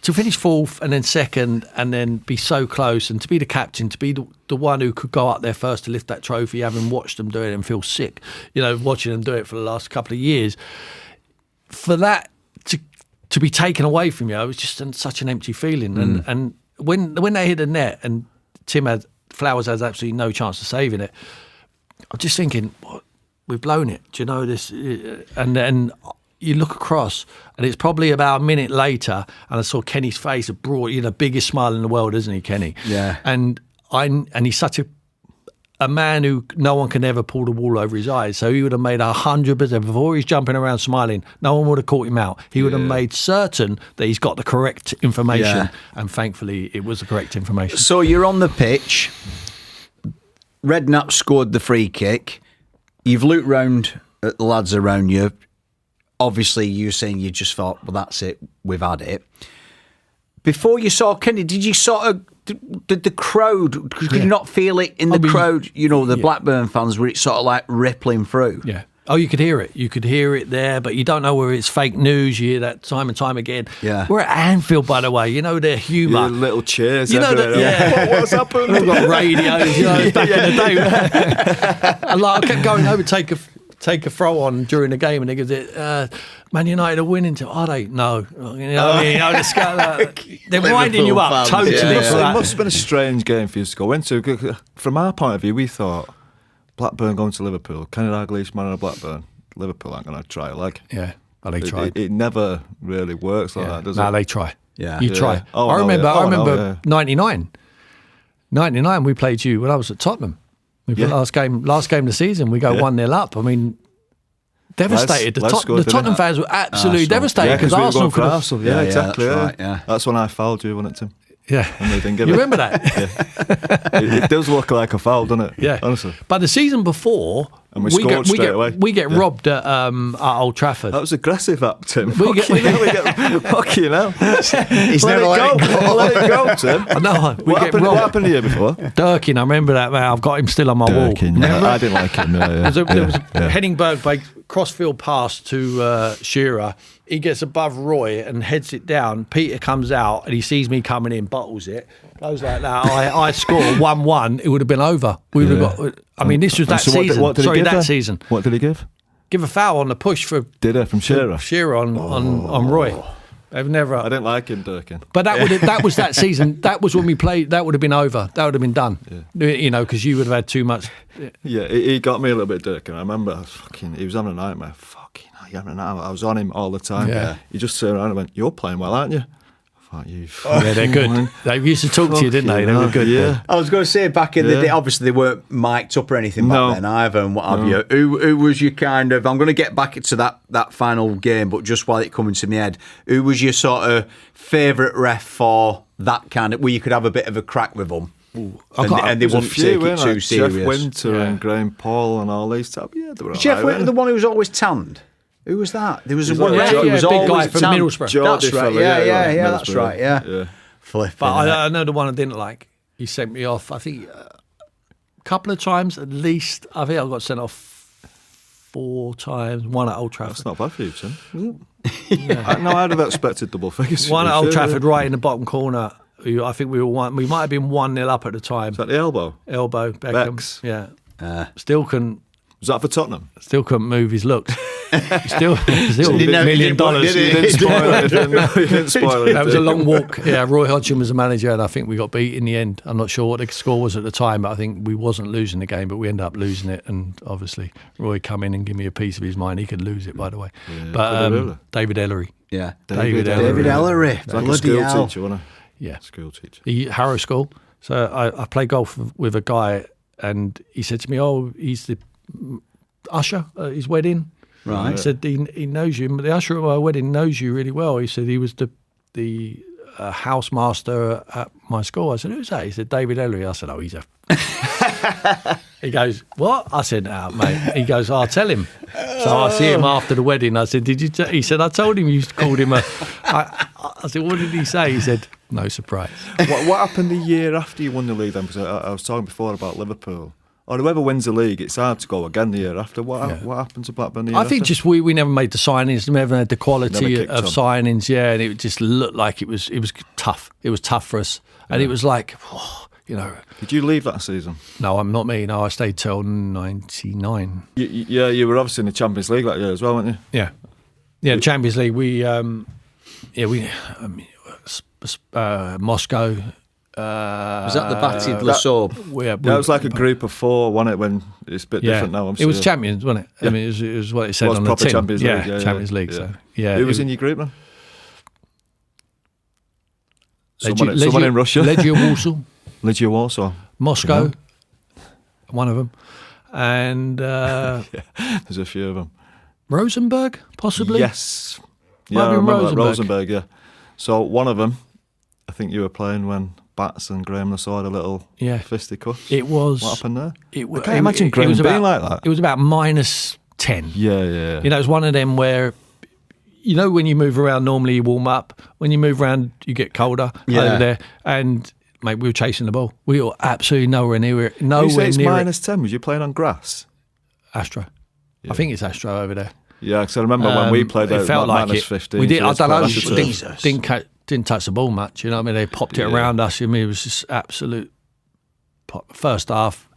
to finish fourth and then second and then be so close and to be the captain, to be the one who could go up there first to lift that trophy, having watched them do it and feel sick, watching them do it for the last couple of years, for that to be taken away from you, it was just such an empty feeling. And when they hit the net and Flowers has absolutely no chance of saving it, I'm just thinking, what? We've blown it. Do you know this? And then you look across, and it's probably about a minute later, and I saw Kenny's face, biggest smile in the world, isn't he, Kenny? Yeah. And he's such a man who no one can ever pull the wool over his eyes. So he would have made 100% before he's jumping around smiling. No one would have caught him out. He would have made certain that he's got the correct information, and thankfully, it was the correct information. So you're on the pitch. Redknapp scored the free kick. You've looked round at the lads around you. Obviously, you're saying you just thought, well, that's it, we've had it. Before you saw Kenny, did you sort of, did the crowd, could you not feel it in the crowd, the Blackburn fans, where it's sort of like rippling through? Yeah. Oh, you could hear it. You could hear it there, but you don't know whether it's fake news. You hear that time and time again. Yeah. We're at Anfield, by the way. You know their humour. Little cheers. Yeah. What's happened? We've got radios, back in the day. And I kept going over, take a throw on during the game, and they goes, Man United are winning. Are they? No. They're winding you up totally. It must have been a strange game for you to go into. From our point of view, we thought, Blackburn going to Liverpool, Kenny Dalglish man of Blackburn, Liverpool aren't going to try a leg. Yeah, well, they tried. It never really works like that, does it? No, they try. Yeah. You try. Oh, I remember 99. 99, we played you when I was at Tottenham. We played last game of the season. We go 1-0 up. I mean, devastated. The Tottenham fans were absolutely devastated because Arsenal could have. Yeah, exactly. That's right, yeah. That's when I fouled you, wasn't it, Tim? Yeah. And they didn't give You it. remember that? It does look like a foul, doesn't it? Yeah. Honestly. But the season before, And we scored straight away. We get robbed at Old Trafford. That was aggressive, that, Tim. We get Fucking hell. He's never let it go. Let it go, Tim. I know. What happened the year before? Durkin, I remember that, man. I've got him still on my wall. Yeah. I didn't like him. There was a Henningberg by crossfield pass to Shearer. He gets above Roy and heads it down. Peter comes out and he sees me coming in, bottles it, goes like that. I score 1-1. It would have been over. We would have got. I mean, this was that season. What did he give that her? season. What did he give? Give a foul on the push for. Did he from Shearer? Shearer on Roy. They've never. I didn't like him, Durkin. But that was that season. That was when we played. That would have been over. That would have been done. Yeah. Because you would have had too much. Yeah, he got me a little bit, Durkin. I remember he was having a nightmare. I was on him all the time. Yeah. He just turned around and went, "You're playing well, aren't you?" I thought, yeah, they're good. They used to talk to you, didn't they? They were good. Yeah. I was going to say, back in the day, obviously they weren't mic'd up or anything back then either, and what have you. Who was your kind of? I'm going to get back into that final game, but just while it coming to my head, who was your sort of favourite ref for that kind of? Where you could have a bit of a crack with them. And they wouldn't take it too serious. Jeff Winter and Graham Paul and all these type. Yeah, they were Jeff Winter, the one who was always tanned. Who was that? There was one ref who was big always guy from tanned. Middlesbrough. That's right. Yeah, that's right. Yeah. But I know the one I didn't like. He sent me off. I think a couple of times at least. I think I got sent off 4 times. One at Old Trafford. That's not bad for you, Tim. I'd have expected double figures. One at Old Trafford, right in the bottom corner. I think we might have been 1-0 up at the time. Is that the elbow? Elbow, Beckham. Becks. Yeah. Still couldn't. Was that for Tottenham? Still couldn't move his looks. Still $1 million. You didn't spoil it. No, you didn't spoil it. That was a long walk. Yeah, Roy Hodgson was the manager, and I think we got beat in the end. I'm not sure what the score was at the time, but I think we wasn't losing the game, but we ended up losing it. And obviously, Roy come in and give me a piece of his mind. He could lose it, by the way. Yeah, but David Ellery. Yeah, David Ellery. It's like a school teacher, wasn't he? Yeah, school teacher. Harrow School. So I played golf with a guy, and he said to me, "Oh, he's the usher at his wedding." Right. He said he knows you. The usher at my wedding knows you really well. He said he was the housemaster at my school. I said, "Who's that?" He said, "David Ellery." I said, "Oh, he's a." He goes, "What?" I said, "Oh, mate." He goes, "I'll tell him." So I see him after the wedding. I said, "Did you?" He said, "I told him you called him a." I said, "What did he say?" He said, "No surprise." What happened the year after you won the league then? Because I was talking before about Liverpool. Or whoever wins the league, it's hard to go again the year after. What happened to Blackburn the year I think after? just we never made the signings, never had the quality Never of kicked signings, and it just looked like it was tough. It was tough for us, and it was like, Did you leave that season? No, I'm not me. No, I stayed till 99. You were obviously in the Champions League that year as well, weren't you? Yeah, the Champions League. Moscow. Was that the battered Le Sorbe? That was like a group of 4, wasn't it? When it's a bit different now. It was Champions, wasn't it? Yeah. I mean, it was what it said on the proper tin. Champions League. Yeah, Champions League. So who was in your group then? Legia, someone in Russia. Legia Warsaw. Moscow. Yeah. One of them, and there's a few of them. Rosenborg, possibly. Yes. Might I be remember Rosenborg. Rosenborg. Yeah. So one of them. I think you were playing when Bats and Graham Lassau had a little fisticuffs. It was. What happened there? I can't imagine Graham being like that. It was about -10. Yeah. You know, it's one of them where, you know, when you move around, normally you warm up. When you move around, you get colder over there. And, mate, we were chasing the ball. We were absolutely nowhere near it. You say it's -10. Was you playing on grass? Astro. Yeah. I think it's Astro over there. Yeah, because I remember when we played it felt like -15. We did. I don't know. Jesus. Didn't touch the ball much. You know what I mean? They popped it around us. I mean, it was just absolute. First half,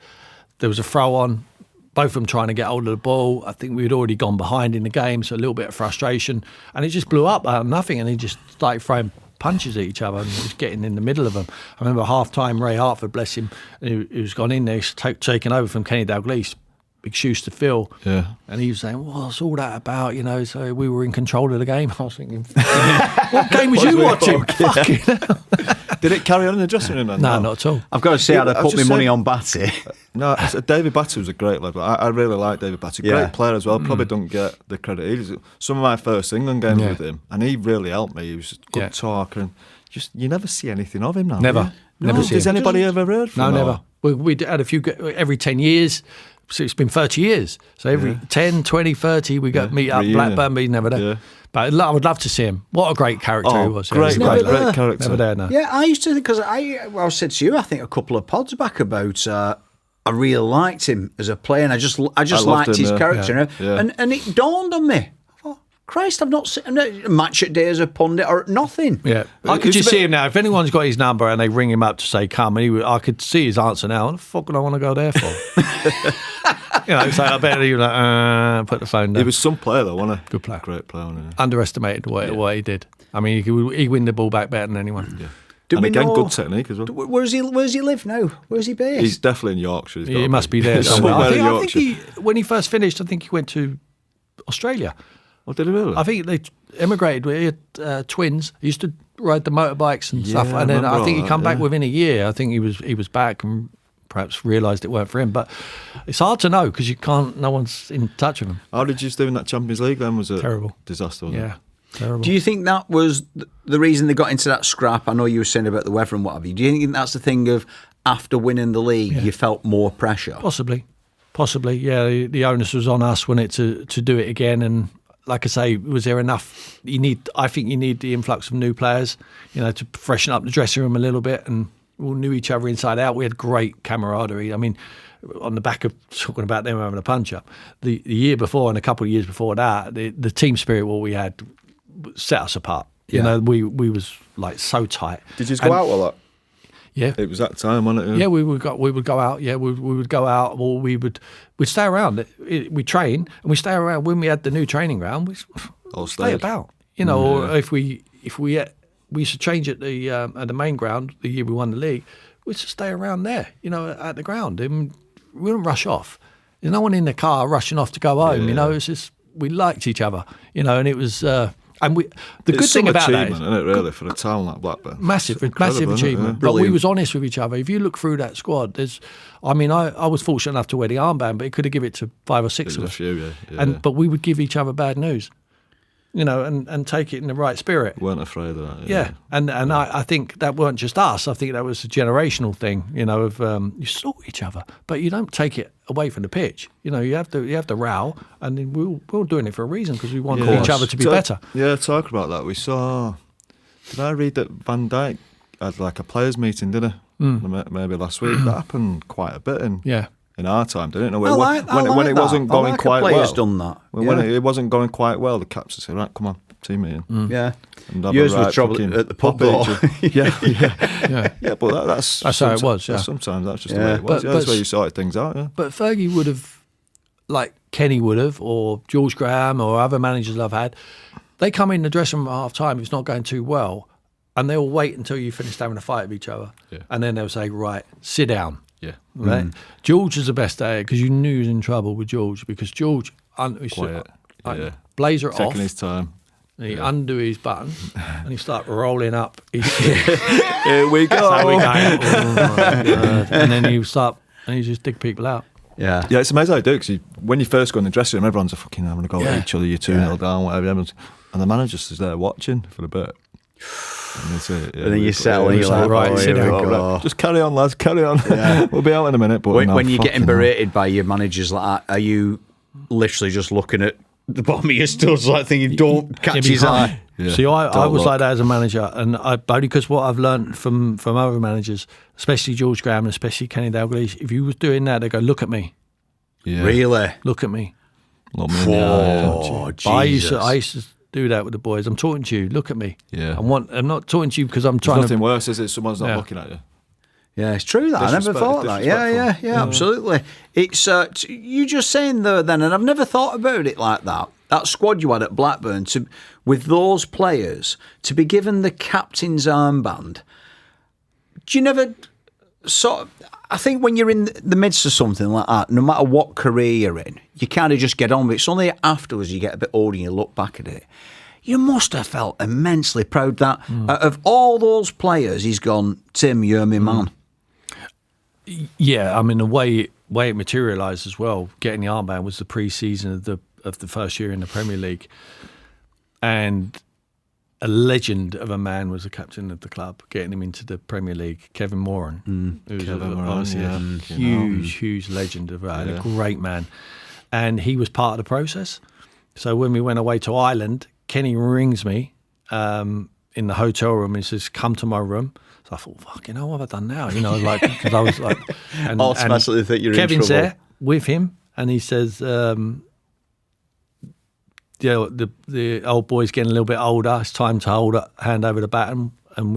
there was a throw on. Both of them trying to get hold of the ball. I think we'd already gone behind in the game, so a little bit of frustration. And it just blew up out of nothing, and he just started throwing punches at each other and just getting in the middle of them. I remember half-time, Ray Hartford, bless him, he was gone in there, he's taken over from Kenny Dalglish, big shoes to fill. Yeah. And he was saying, what's all that about, you know? So we were in control of the game. I was thinking, what game was you watching? Fucking hell. Did it carry on in the dressing room then? No, not at all. I've got to say, I'd put my money on Batty. No, David Batty was a great lad. I really like David Batty. Great player as well. Probably don't get the credit. He was some of my first England games with him, and he really helped me. He was a good talker, and just you never see anything of him now. Never. Never see him. Has anybody ever heard from him? No, never. We had a few every 10 years. So it's been 30 years. So every 10, 20, 30, we go meet up Blackburn, but he's never there. Yeah. But I would love to see him. What a great character he was. Great character. Never there, no. Yeah, I used to think, because I said to you, I think a couple of pods back about, I really liked him as a player, and I just liked his character. Yeah. And it dawned on me, I thought, Christ, I've not seen him match at day as a pundit or nothing. Yeah. I could just see him now. If anyone's got his number and they ring him up to say come, and I could see his answer now. What the fuck would I want to go there for? You know, so I bet he was like, put the phone down. He was some player though, wasn't he? Good player. Great player, wasn't he? Underestimated what he did. I mean, he win the ball back better than anyone. Yeah. And again, good technique as well. Where does he live now? Where is he based? He's definitely in Yorkshire. He must be there somewhere. I think when he first finished, I think he went to Australia. Oh, did he really? I think they emigrated. We had twins. He used to ride the motorbikes and stuff. And then I think he come back within a year. I think he was back and perhaps realised it weren't for him. But it's hard to know because no one's in touch with him. How did you do in that Champions League then? Was it terrible? Disaster, wasn't it? Terrible. Do you think that was the reason they got into that scrap? I know you were saying about the weather and what have you. Do you think that's the thing of after winning the league, you felt more pressure? Possibly. Yeah, the onus was on us, wasn't it, to do it again. And like I say, was there enough? I think you need the influx of new players, you know, to freshen up the dressing room a little bit, and we all knew each other inside out. We had great camaraderie. I mean, on the back of talking about them having a punch-up, the year before and a couple of years before that, the team spirit what we had set us apart. You know, we was like so tight. Did you go out a lot? Yeah, it was that time, wasn't it? Yeah, we would go out. Yeah, we would go out, or we'd stay around. We train and we stay around when we had the new training ground. We stay about. You know, or if we used to change at the main ground the year we won the league, we used to stay around there. You know, at the ground, and we wouldn't rush off. There's no one in the car rushing off to go home. You know, it's just we liked each other. You know, and it was. And the good thing about that is, isn't it, really, for a town like Blackburn? Massive achievement. But we was honest with each other. If you look through that squad, I was fortunate enough to wear the armband, but it could have given it to 5 or 6 of us. But we would give each other bad news, you know, and take it in the right spirit. Weren't afraid of that. Yeah. And I think that weren't just us. I think that was a generational thing, you know, of you saw each other, but you don't take it away from the pitch. You know, you have to row, and then we're all doing it for a reason because we want each other to be better. Yeah, talk about that. We saw. Did I read that Van Dijk had like a players' meeting? Did he? Maybe last week. That happened quite a bit in our time, didn't it? When it wasn't going quite well. Done that. When it wasn't going quite well, the captain said, "Right, come on, team meeting." Yeah. Yours was trouble at the pub. Yeah, but that's how it was. Yeah. Sometimes that's just the way it was. That's where you sorted things out. Yeah. But Fergie would have, like Kenny would have, or George Graham, or other managers I've had. They come in the dressing room at half time. If it's not going too well, and they'll wait until you finish having a fight with each other, and then they'll say, "Right, sit down." Yeah. Right. George was the best at it because you knew he was in trouble with George because George blazer taking off, his time. And he undo his button and he start rolling up. Here we go. And then he start and he just dig people out. Yeah, it's amazing how you do it because when you first go in the dressing room, everyone's a fucking having a go at each other. You're 2-0 down, whatever. And the manager is there watching for a bit. And that's it. Yeah, And then you settle and you're like, right, sit here we down. go. Just carry on, lads, carry on. Yeah. We'll be out in a minute. But When you're getting berated by your managers like that, are you literally just looking at the bottom of your studs like thinking, don't catch his eye? Yeah. See, I was look. like that as a manager, and only because what I've learned from other managers, especially George Graham and especially Kenny Dalglish, if you was doing that, they go, look at me, Yeah. Really? look at me. Look me in the eye, Oh, But I used Jesus. to do that with the boys. I'm talking to you. Look at me. Yeah. I'm not talking to you because I'm There's trying nothing to. worse, is it? Someone's not Yeah. looking at you. Yeah, it's true that. I never thought that. Yeah, absolutely. It's you just saying though then, and I've never thought about it like that. That squad you had at Blackburn, with those players, to be given the captain's armband, do you never sort of, I think when you're in the midst of something like that, no matter what career you're in, you kind of just get on with it. It's only afterwards you get a bit older and you look back at it. You must have felt immensely proud that of all those players, he's gone, Tim, you're my man. Yeah, I mean the way it materialised as well. Getting the armband was the pre-season of the first year in the Premier League, and a legend of a man was the captain of the club, getting him into the Premier League, Kevin Moran, who's obviously a huge legend of and a great man, and he was part of the process. So when we went away to Ireland, Kenny rings me in the hotel room and he says, "Come to my room." So I thought, "Fucking hell, what have I done now?" You know, like because I was like, and Automatically think you're Kevin's in trouble. there with him, and he says, "Yeah, the old boy's getting a little bit older. It's time to hand over the baton." And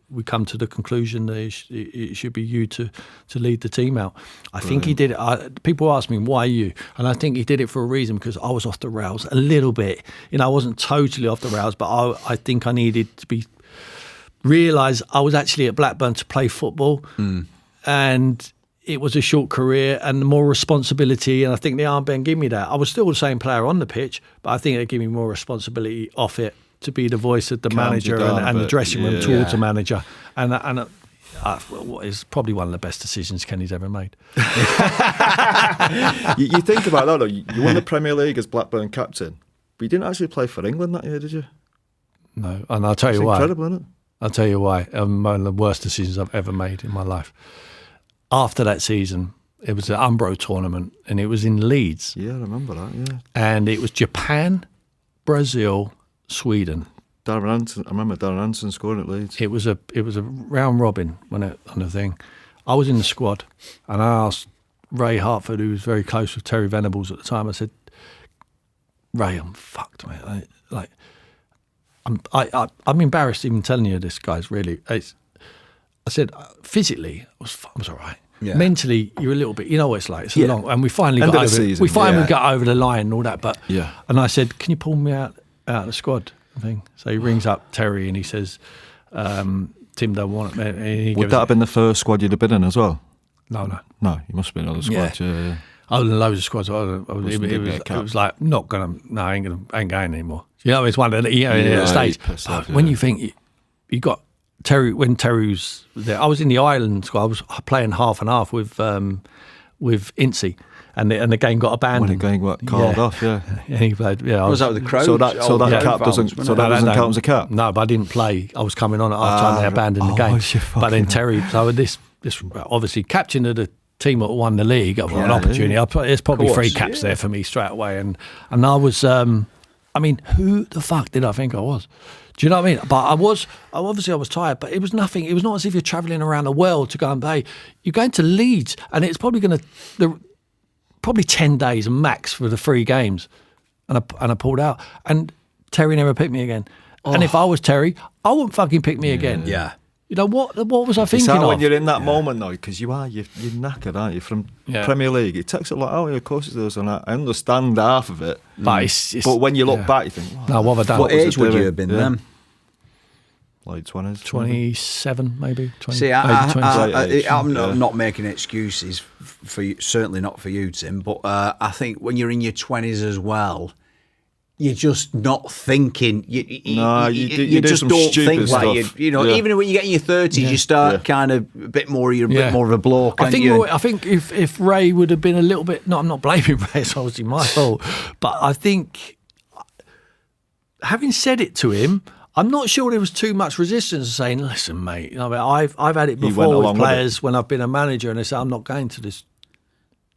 we come to the conclusion that it should be you to lead the team out. I think he did it. People ask me, why you? And I think he did it for a reason, because I was off the rails a little bit. You know, I wasn't totally off the rails, but I think I needed to realise I was actually at Blackburn to play football, and it was a short career and more responsibility. And I think the armband gave me that. I was still the same player on the pitch, but I think it gave me more responsibility off it, to be the voice of the manager and the dressing room towards the manager. And it's probably one of the best decisions Kenny's ever made. You think about that though. You won the Premier League as Blackburn captain, but you didn't actually play for England that year, did you? No, and I'll tell you why. Incredible, isn't it? I'll tell you why. One of the worst decisions I've ever made in my life. After that season, it was the Umbro tournament, and it was in Leeds. Yeah, I remember that. Yeah. And it was Japan, Brazil, Sweden. Darren Hansen. I remember Darren Hansen scoring at Leeds. It was a round robin on the thing. I was in the squad, and I asked Ray Hartford, who was very close with Terry Venables at the time. I said, "Ray, I'm fucked, mate. I'm embarrassed even telling you this, guys. Really, I said physically, I was all right. Yeah. Mentally, you're a little bit. You know what it's like. It's a long, and we finally End got of the over. season, We finally got over the line and all that. But Yeah. and I said, "Can you pull me out of the squad?" Thing. So he rings up Terry and he says, "Tim don't want it." And he Would that have been the first squad you'd have been in as well? No. No, you must have been on the squad. Yeah. I was in loads of squads. It was like not gonna. No, I ain't going anymore. You know, it's one of the stage. But when you think you got Terry, when Terry was there, I was in the Ireland squad. I was playing half and half with Incy. And the game got abandoned. When the game got called off, yeah. And he played, Was that with the crowd? So that cap doesn't count as a cap. No, but I didn't play. I was coming on at half time. They abandoned the game. But then Terry, so this obviously captain of the team that won the league, got an opportunity. There's probably three caps there for me straight away. And I was, I mean, who the fuck did I think I was? Do you know what I mean? But I was tired, but it was nothing. It was not as if you're travelling around the world to go and play. You're going to Leeds, and it's probably going to, probably 10 days max for the 3 games. And I pulled out. And Terry never picked me again. And if I was Terry, I wouldn't fucking pick me again. Yeah. You know, what was I thinking It's of? when you're in that moment though, because you're knackered, aren't you, from Premier League. It takes a lot out of you, of course it does, and I understand half of it. But, but when you look back, you think, no, what have I done? What age would you have been then? Like 20s. 27, maybe. 20, See, I'm yeah. not making excuses for you, certainly not for you, Tim, but I think when you're in your 20s as well, you're just not thinking. You do just some don't stupid think like stuff. Even when you get in your 30s, you start kind of a bit more. You're a bit more of a bloke. I think if Ray would have been a little bit. No, I'm not blaming Ray. It's obviously my fault. But I think, having said it to him, I'm not sure there was too much resistance saying, listen, mate, you know, I've had it He went before along with with players when I've been a manager and they say, I'm not going to this.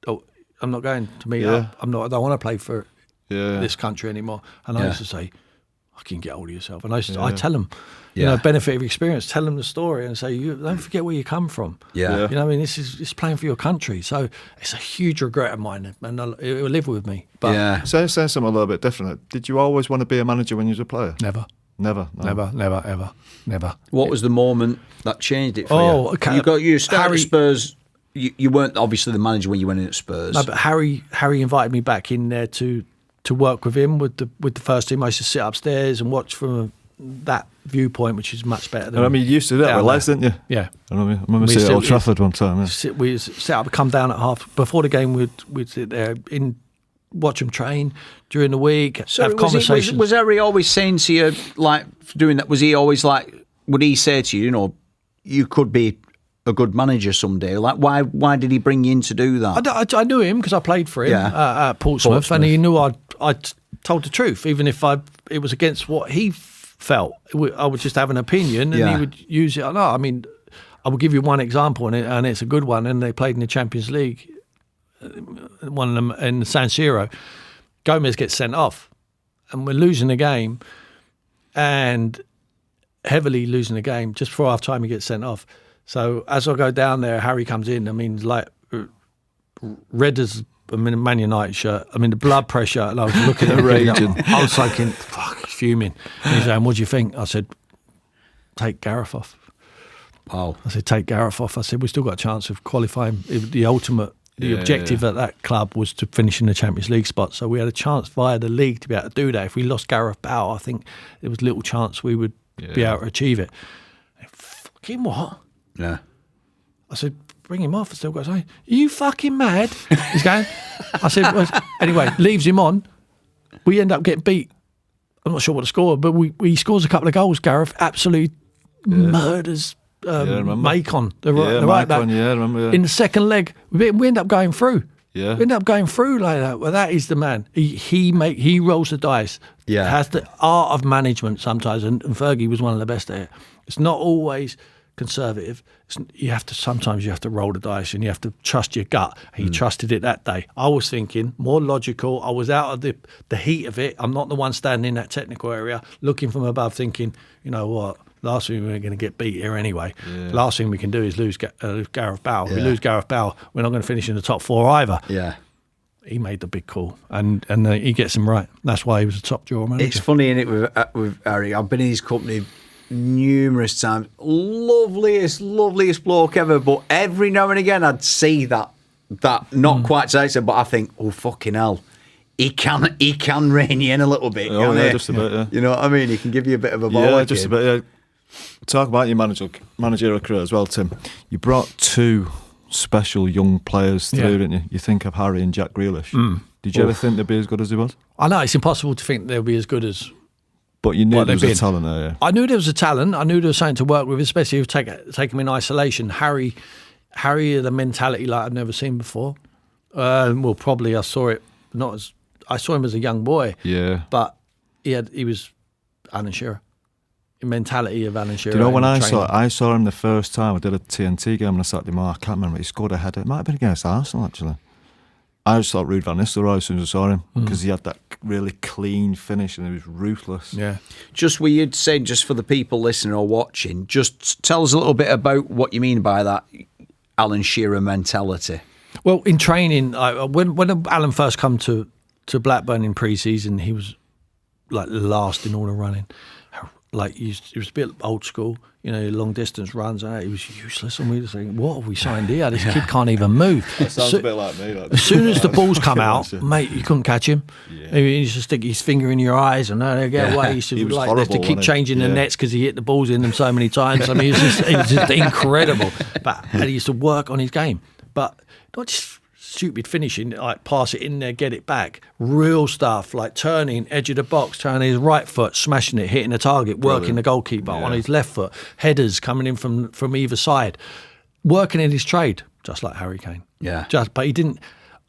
Oh, I'm not going to meet up. I don't want to play for this country anymore. And I used to say, I can get hold of yourself. And I tell them, you know, benefit of experience, tell them the story and say, don't forget where you come from. Yeah. You know, I mean, it's playing for your country. So it's a huge regret of mine and it will live with me. But Say something a little bit different. Did you always want to be a manager when you was a player? Never. Never, Never. What was the moment that changed it for you? Okay. You started at Spurs. You weren't obviously the manager when you went in at Spurs. No, but Harry invited me back in there to work with him with the first team. I used to sit upstairs and watch from that viewpoint, which is much better than. I mean, you used to do that with Les, didn't you? Yeah. I remember seeing at Old Trafford one time. Yeah. We set up, come down at half before the game. We'd sit there watch them train during the week. So have conversations. Was Harry always saying to you, like, doing that? Was he always like? Would he say to you, you know, you could be a good manager someday? Like, why did he bring you in to do that? I knew him because I played for him at Portsmouth, and he knew I told the truth, even if it was against what he felt. I would just have an opinion, and he would use it. No, I mean, I will give you one example, and it's a good one. And they played in the Champions League, one of them in San Siro. Gomez gets sent off, and we're losing the game, and heavily losing the game. Just before half time, he gets sent off. So as I go down there, Harry comes in. I mean, like red as a Man United shirt. I mean, the blood pressure, and I was looking at raging. I was thinking, fuck, fuming. And he's saying, "What do you think?" I said, "Take Gareth off." Wow. I said, "Take Gareth off." I said, "We still got a chance of qualifying." The ultimate, the objective at that club was to finish in the Champions League spot. So we had a chance via the league to be able to do that. If we lost Gareth Bale, I think there was little chance we would be able to achieve it. Fucking what? Yeah. I said, bring him off. I still got to say, are you fucking mad? He's going. I said, well, anyway, leaves him on. We end up getting beat. I'm not sure what the score, but he scores a couple of goals, Gareth. Absolutely murders Macon. Macon, I remember. In the second leg, we end up going through. Yeah. We end up going through like that. Well, that is the man. He rolls the dice. Yeah. Has the art of management sometimes, and Fergie was one of the best at it. It's not always conservative. Sometimes you have to roll the dice and you have to trust your gut. He trusted it that day. I was thinking more logical. I was out of the heat of it. I'm not the one standing in that technical area looking from above thinking, you know what, last thing we're going to get beat here anyway. Last thing we can do is lose Gareth Bale. If we lose Gareth Bale, we're not going to finish in the top four either. Yeah. He made the big call, and he gets him right. That's why he was a top drawer manager. It's funny, isn't it, with Harry? I've been in his company numerous times. Loveliest bloke ever. But every now and again, I'd see that not quite so, but I think, oh fucking hell, he can rein you in a little bit. Oh yeah, just a bit. Yeah. You know what I mean? He can give you a bit of a ball. Yeah, just a bit. Yeah. Talk about your managerial career as well, Tim. You brought two special young players through, didn't you? You think of Harry and Jack Grealish. Did you ever think they'd be as good as he was? I know it's impossible to think they'll be as good as. But you knew there was a talent there, yeah. I knew there was a talent. I knew there was something to work with, especially if you take him in isolation. Harry had a mentality like I've never seen before. Well, probably I saw him as a young boy. Yeah. But he was Alan Shearer. The mentality of Alan Shearer. Do you know when I saw him the first time? I did a TNT game on a Saturday morning. I can't remember. He scored a header. It might have been against Arsenal, actually. I just thought Ruud van Nistelrooy as soon as I saw him because he had that really clean finish and he was ruthless. Yeah. Just what you'd say, just for the people listening or watching, just tell us a little bit about what you mean by that Alan Shearer mentality. Well, in training, when Alan first come to Blackburn in pre-season, he was like last in all the running. Like he was a bit old school, you know, long distance runs. And he was useless, and we were saying, "What have we signed here? This kid can't even move." That sounds a bit like me. As soon as the balls come out, mate, you couldn't catch him. Yeah. He used to stick his finger in your eyes and get away. He used to have to keep changing the nets because he hit the balls in them so many times. I mean, it was just incredible. But he used to work on his game, but not just stupid finishing, like pass it in there, get it back. Real stuff, like turning, edge of the box, turning his right foot, smashing it, hitting the target, working the goalkeeper on his left foot, headers coming in from either side, working in his trade, just like Harry Kane. Yeah. But he didn't.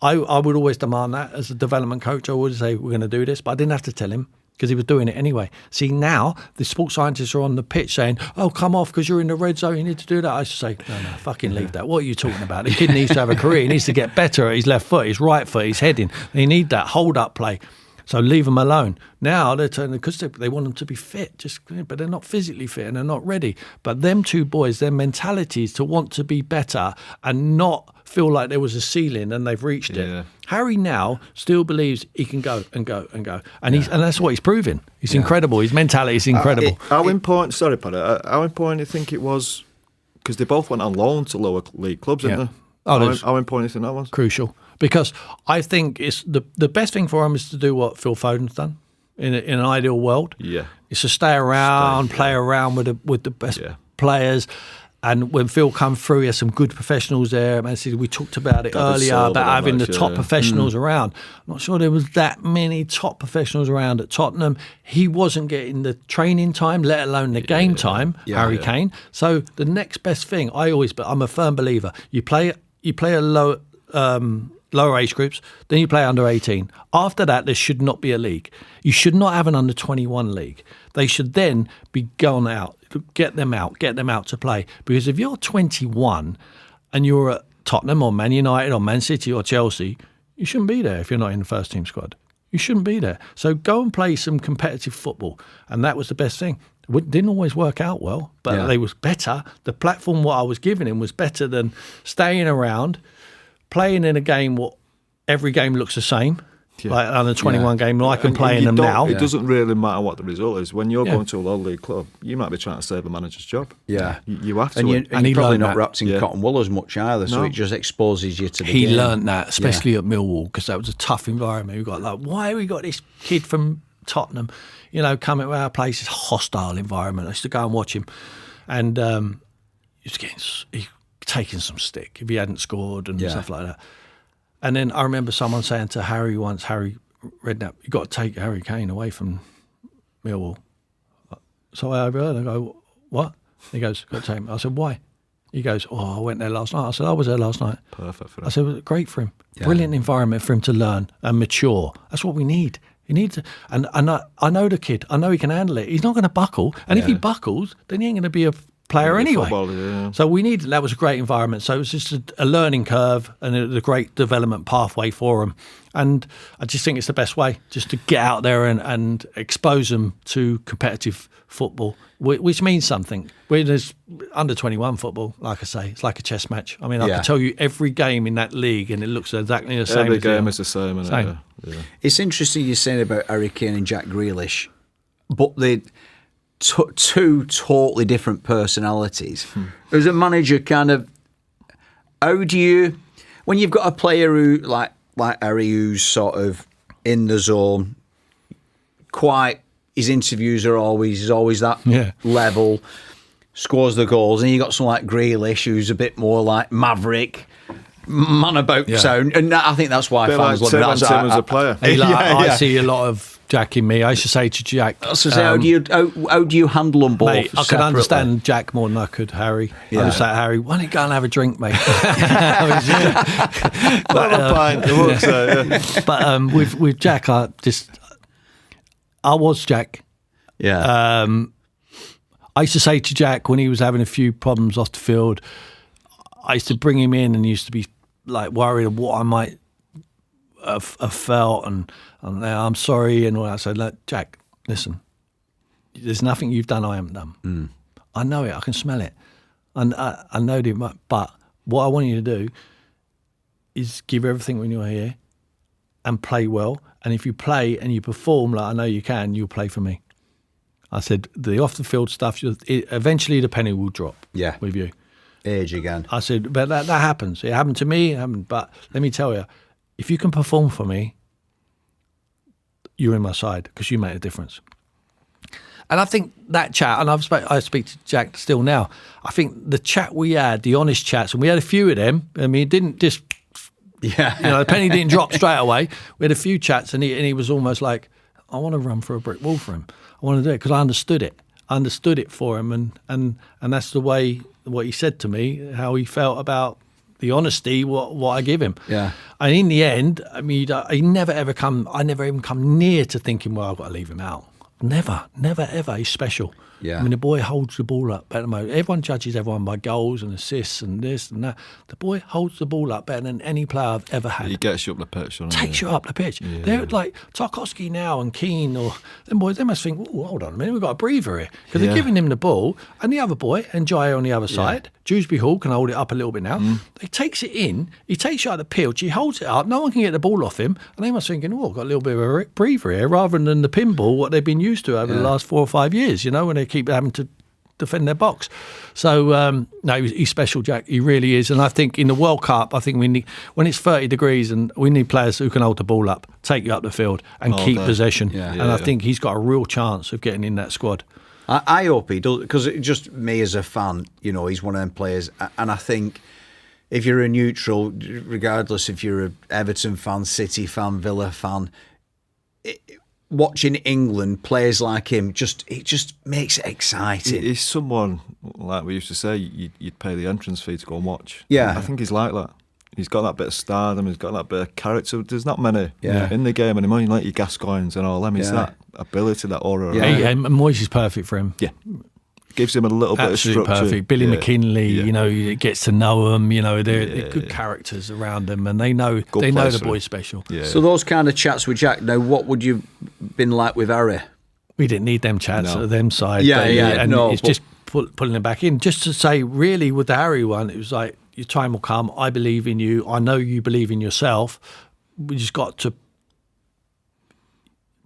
I would always demand that as a development coach. I would say we're going to do this, but I didn't have to tell him because he was doing it anyway. See, now the sports scientists are on the pitch saying, "Oh, come off because you're in the red zone. You need to do that." I should say, "No, fucking leave that. What are you talking about? The kid needs to have a career. He needs to get better at his left foot, his right foot, his heading. They need that hold-up play." So leave them alone. Now they're turning because they want them to be fit, but they're not physically fit and they're not ready. But them two boys, their mentality is to want to be better and not feel like there was a ceiling and they've reached it. Harry now still believes he can go and go and go, and and that's what he's proving. He's incredible. His mentality is incredible. How important? Sorry, Paddy. How important do you think it was? Because they both went on loan to lower league clubs, didn't they? How important do you think that was? Crucial. Because I think it's the best thing for him is to do what Phil Foden's done in an ideal world. Yeah, it's to stay around, play around with the best players. And when Phil come through, he has some good professionals there. Man City, we talked about it earlier about having the top professionals around. I'm not sure there was that many top professionals around at Tottenham. He wasn't getting the training time, let alone the game time. Harry Kane. So the next best thing, but I'm a firm believer. You play a lower age groups, then you play under 18. After that, there should not be a league. You should not have an under 21 league. They should then be gone out. Get them out to play. Because if you're 21 and you're at Tottenham or Man United or Man City or Chelsea, you shouldn't be there if you're not in the first team squad. You shouldn't be there. So go and play some competitive football. And that was the best thing. It didn't always work out well, but they was better. The platform what I was giving him was better than staying around, playing in a game what every game looks the same, like on a 21 game, like I'm playing them now. It doesn't really matter what the result is. When you're going to a low league club, you might be trying to save a manager's job. Yeah. You have to. And you're probably not wrapped in cotton wool as much either, so it just exposes you to the game. He learnt that, especially at Millwall, because that was a tough environment. We got why have we got this kid from Tottenham, coming to our place? It's a hostile environment. I used to go and watch him, and he was taking some stick if he hadn't scored and stuff like that. And then I remember someone saying to Harry once, Harry Redknapp, "You've got to take Harry Kane away from Millwall." So I overheard. I go, "What?" He goes, "Got to take him." I said, "Why?" He goes, "Oh, I went there last night." I said, "I was there last night." Perfect for that. I said, "It was great for him. Brilliant environment for him to learn and mature. That's what we need. He needs to." And I know the kid. I know he can handle it. He's not going to buckle. And if he buckles, then he ain't going to be a player anyway. So that was a great environment. So it was just a learning curve and a great development pathway for him. And I just think it's the best way, just to get out there and expose them to competitive football, which means something. When there's under 21 football, like I say, it's like a chess match. I mean, I can tell you every game in that league and it looks exactly the same. Every game is the same. Isn't it? It's interesting you're saying about Harry Kane and Jack Grealish, but they two totally different personalities. As a manager, how do you, when you've got a player who like Harry, who's sort of in the zone, his interviews are always that level, scores the goals, and you got someone like Grealish who's a bit more like maverick, man about town, and I think that's why fans love him. Tim as a player. I see a lot of Jack in me. I used to say to Jack, how do you handle them both? Mate, I could understand Jack more than I could Harry. I would say, Harry, why don't you go and have a drink, mate? But with Jack, I was Jack. Yeah. I used to say to Jack when he was having a few problems off the field, I used to bring him in and he used to be like worried of what I might have felt and I'm sorry and all that. I said, "Look, Jack, listen, there's nothing you've done I haven't done. I know it, I can smell it. And I know it, but what I want you to do is give everything when you're here and play well. And if you play and you perform like I know you can, you'll play for me." I said, the off-the-field stuff, eventually the penny will drop with you. Age again. I said, but that happens. It happened to me, but let me tell you, if you can perform for me, you're in my side because you make a difference. And I think that chat, and I speak to Jack still now, I think the chat we had, the honest chats, and we had a few of them. I mean, it didn't just, the penny didn't drop straight away. We had a few chats, and he was almost like, I want to run through a brick wall for him. I want to do it because I understood it. I understood it for him, and that's the way what he said to me, how he felt about the honesty, what I give him. Yeah. And in the end, I mean, I never even come near to thinking, well, I've got to leave him out. never, ever. He's special. Yeah. I mean, the boy holds the ball up better than most. Everyone judges everyone by goals and assists and this and that. The boy holds the ball up better than any player I've ever had. He gets you up the pitch. Takes you up the pitch. Yeah. They're like Tarkowski now and Keane, or them boys. They must think, oh, hold on a minute, we've got a breather here, because they're giving him the ball, and the other boy, Njai on the other side. Dewsbury Hall can hold it up a little bit now. He takes it in. He takes you out of the pitch. He holds it up. No one can get the ball off him, and they must thinking, oh, I've got a little bit of a breather here, rather than the pinball what they've been used to over the last 4 or 5 years. You know, when they keep having to defend their box. So no, he's special, Jack. He really is. And I think in the World Cup, I think we need, when it's 30 degrees, and we need players who can hold the ball up, take you up the field, and keep possession. And I think he's got a real chance of getting in that squad. I hope he does, because just me as a fan, you know, he's one of them players, and I think if you're a neutral, regardless if you're a Everton fan, City fan, Villa fan, watching England, players like him, it just makes it exciting. He's someone, like we used to say, you'd pay the entrance fee to go and watch. Yeah. I think he's like that. He's got that bit of stardom, he's got that bit of character. There's not many in the game anymore. You like your Gascoignes and all them. It's that ability, that aura. Yeah, and Moyes is perfect for him. Yeah. Gives him a little bit of structure. Perfect. Billy McKinley, you know, he gets to know them. You know, they're good characters around them, and they know the boy's special. Yeah. So those kind of chats with Jack. Now, what would you been like with Harry? We didn't need them chats at them side. And it's just pulling them back in. Just to say, really, with the Harry one, it was like, your time will come. I believe in you. I know you believe in yourself. We just got to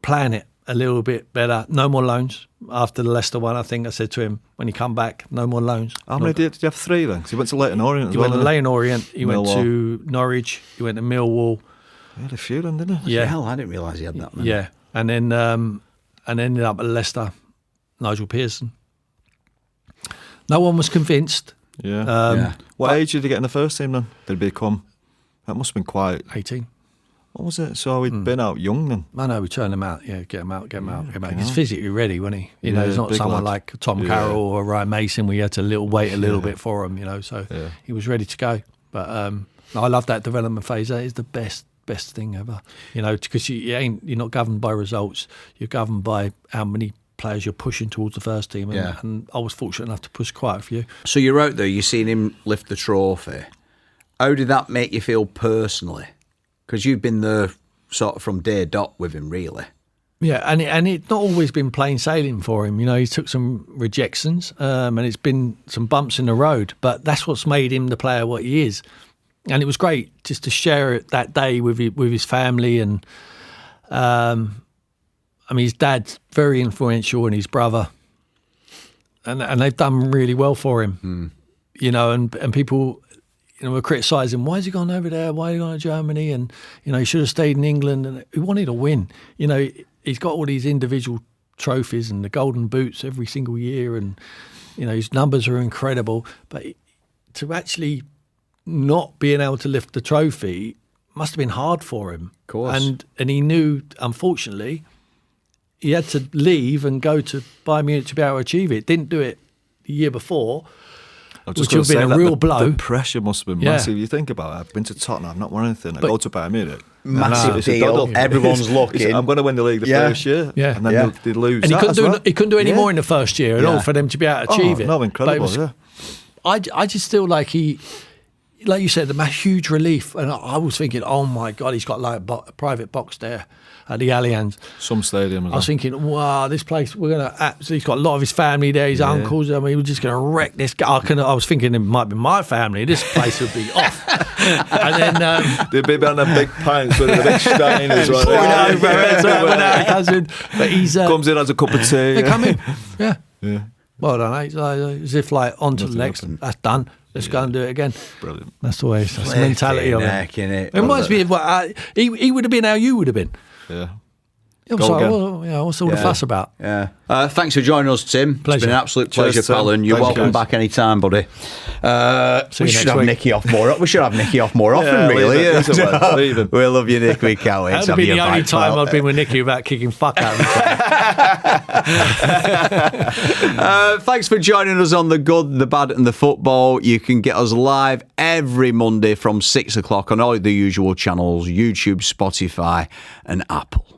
plan it a little bit better. No more loans. After the Leicester one, I think I said to him, when you come back, no more loans. How many did you have? 3 then? Because he went to Leyton Orient as He well. went to Leyton Orient. He Millwall. went to Norwich. He went to Millwall. He had a few then, didn't he? Yeah. Hell, I didn't realise he had that many. Yeah. And then ended up at Leicester. Nigel Pearson. No one was convinced. Yeah. What age did he get in the first team then? Did he become? That must have been quite. 18. What was it? So he'd been out young then. I know, we turned him out. Yeah, get him out. He's physically ready, wasn't he? You know, he's not big someone lad. like Tom Carroll or Ryan Mason. We had to wait a little bit for him, you know. So he was ready to go. But I love that development phase. That is the best thing ever. You know, because you're not governed by results. You're governed by how many players you're pushing towards the first team. And I was fortunate enough to push quite a few. So you're out there, you've seen him lift the trophy. How did that make you feel personally? Because you've been there sort of from day dot with him, really. Yeah, and it's not always been plain sailing for him. You know, he took some rejections and it's been some bumps in the road, but that's what's made him the player what he is. And it was great just to share it that day with his family. And I mean, his dad's very influential, and his brother, and they've done really well for him. You know, and people, you know, were criticising, why has he gone over there? Why has he gone to Germany? And, you know, he should have stayed in England. And he wanted to win. You know, he's got all these individual trophies and the golden boots every single year. And, you know, his numbers are incredible. But to actually not being able to lift the trophy must have been hard for him. Of course. And he knew, unfortunately, he had to leave and go to Bayern Munich to be able to achieve it. Didn't do it the year before. Which would have been a real blow. The pressure must have been massive. You think about it. I've been to Tottenham, I've not won anything. I go to Bayern Munich. Massive It's a deal. doddle. Everyone's looking. I'm going to win the league the first year. Yeah. And then they lose. And he couldn't do any Yeah. more in the first year at all for them to be able to achieve it. No, incredible, But it was, I just feel like he, like you said, the huge relief. And I was thinking, oh my God, he's got like a private box there at the Allianz. Some stadium as I was thinking, wow, this place, we're going to absolutely, he's got a lot of his family there, his uncles. I mean, we're just going to wreck this guy. I was thinking it might be my family. This place would be off. And then they'd be on the big pints with the big Steiners right there. But he's comes in, has a cup of tea. They come in. Yeah. Well done, mate. As if like on to the next. happened. That's done. Let's go and do it again. Brilliant. That's the way. That's the mentality of it. It It reminds me of what he would have been how you would have been. Yeah. It was Go like, again. well, what's all the fuss about? Yeah. Thanks for joining us, Tim. Pleasure. It's been an absolute pleasure, Cheers, Tim. pal, and you're Thank you, welcome guys. back any time, buddy. See We you should next have week. Nicky off more. We should have Nicky off more often, Yeah, really. leave it. Leave him. We love you, Nick. We can't wait That to would have have been you the only back, time pal. I've been with Nicky without kicking fuck out of him. Thanks for joining us on The Good, The Bad and The Football. You can get us live every Monday from 6 o'clock on all the usual channels, YouTube, Spotify and Apple.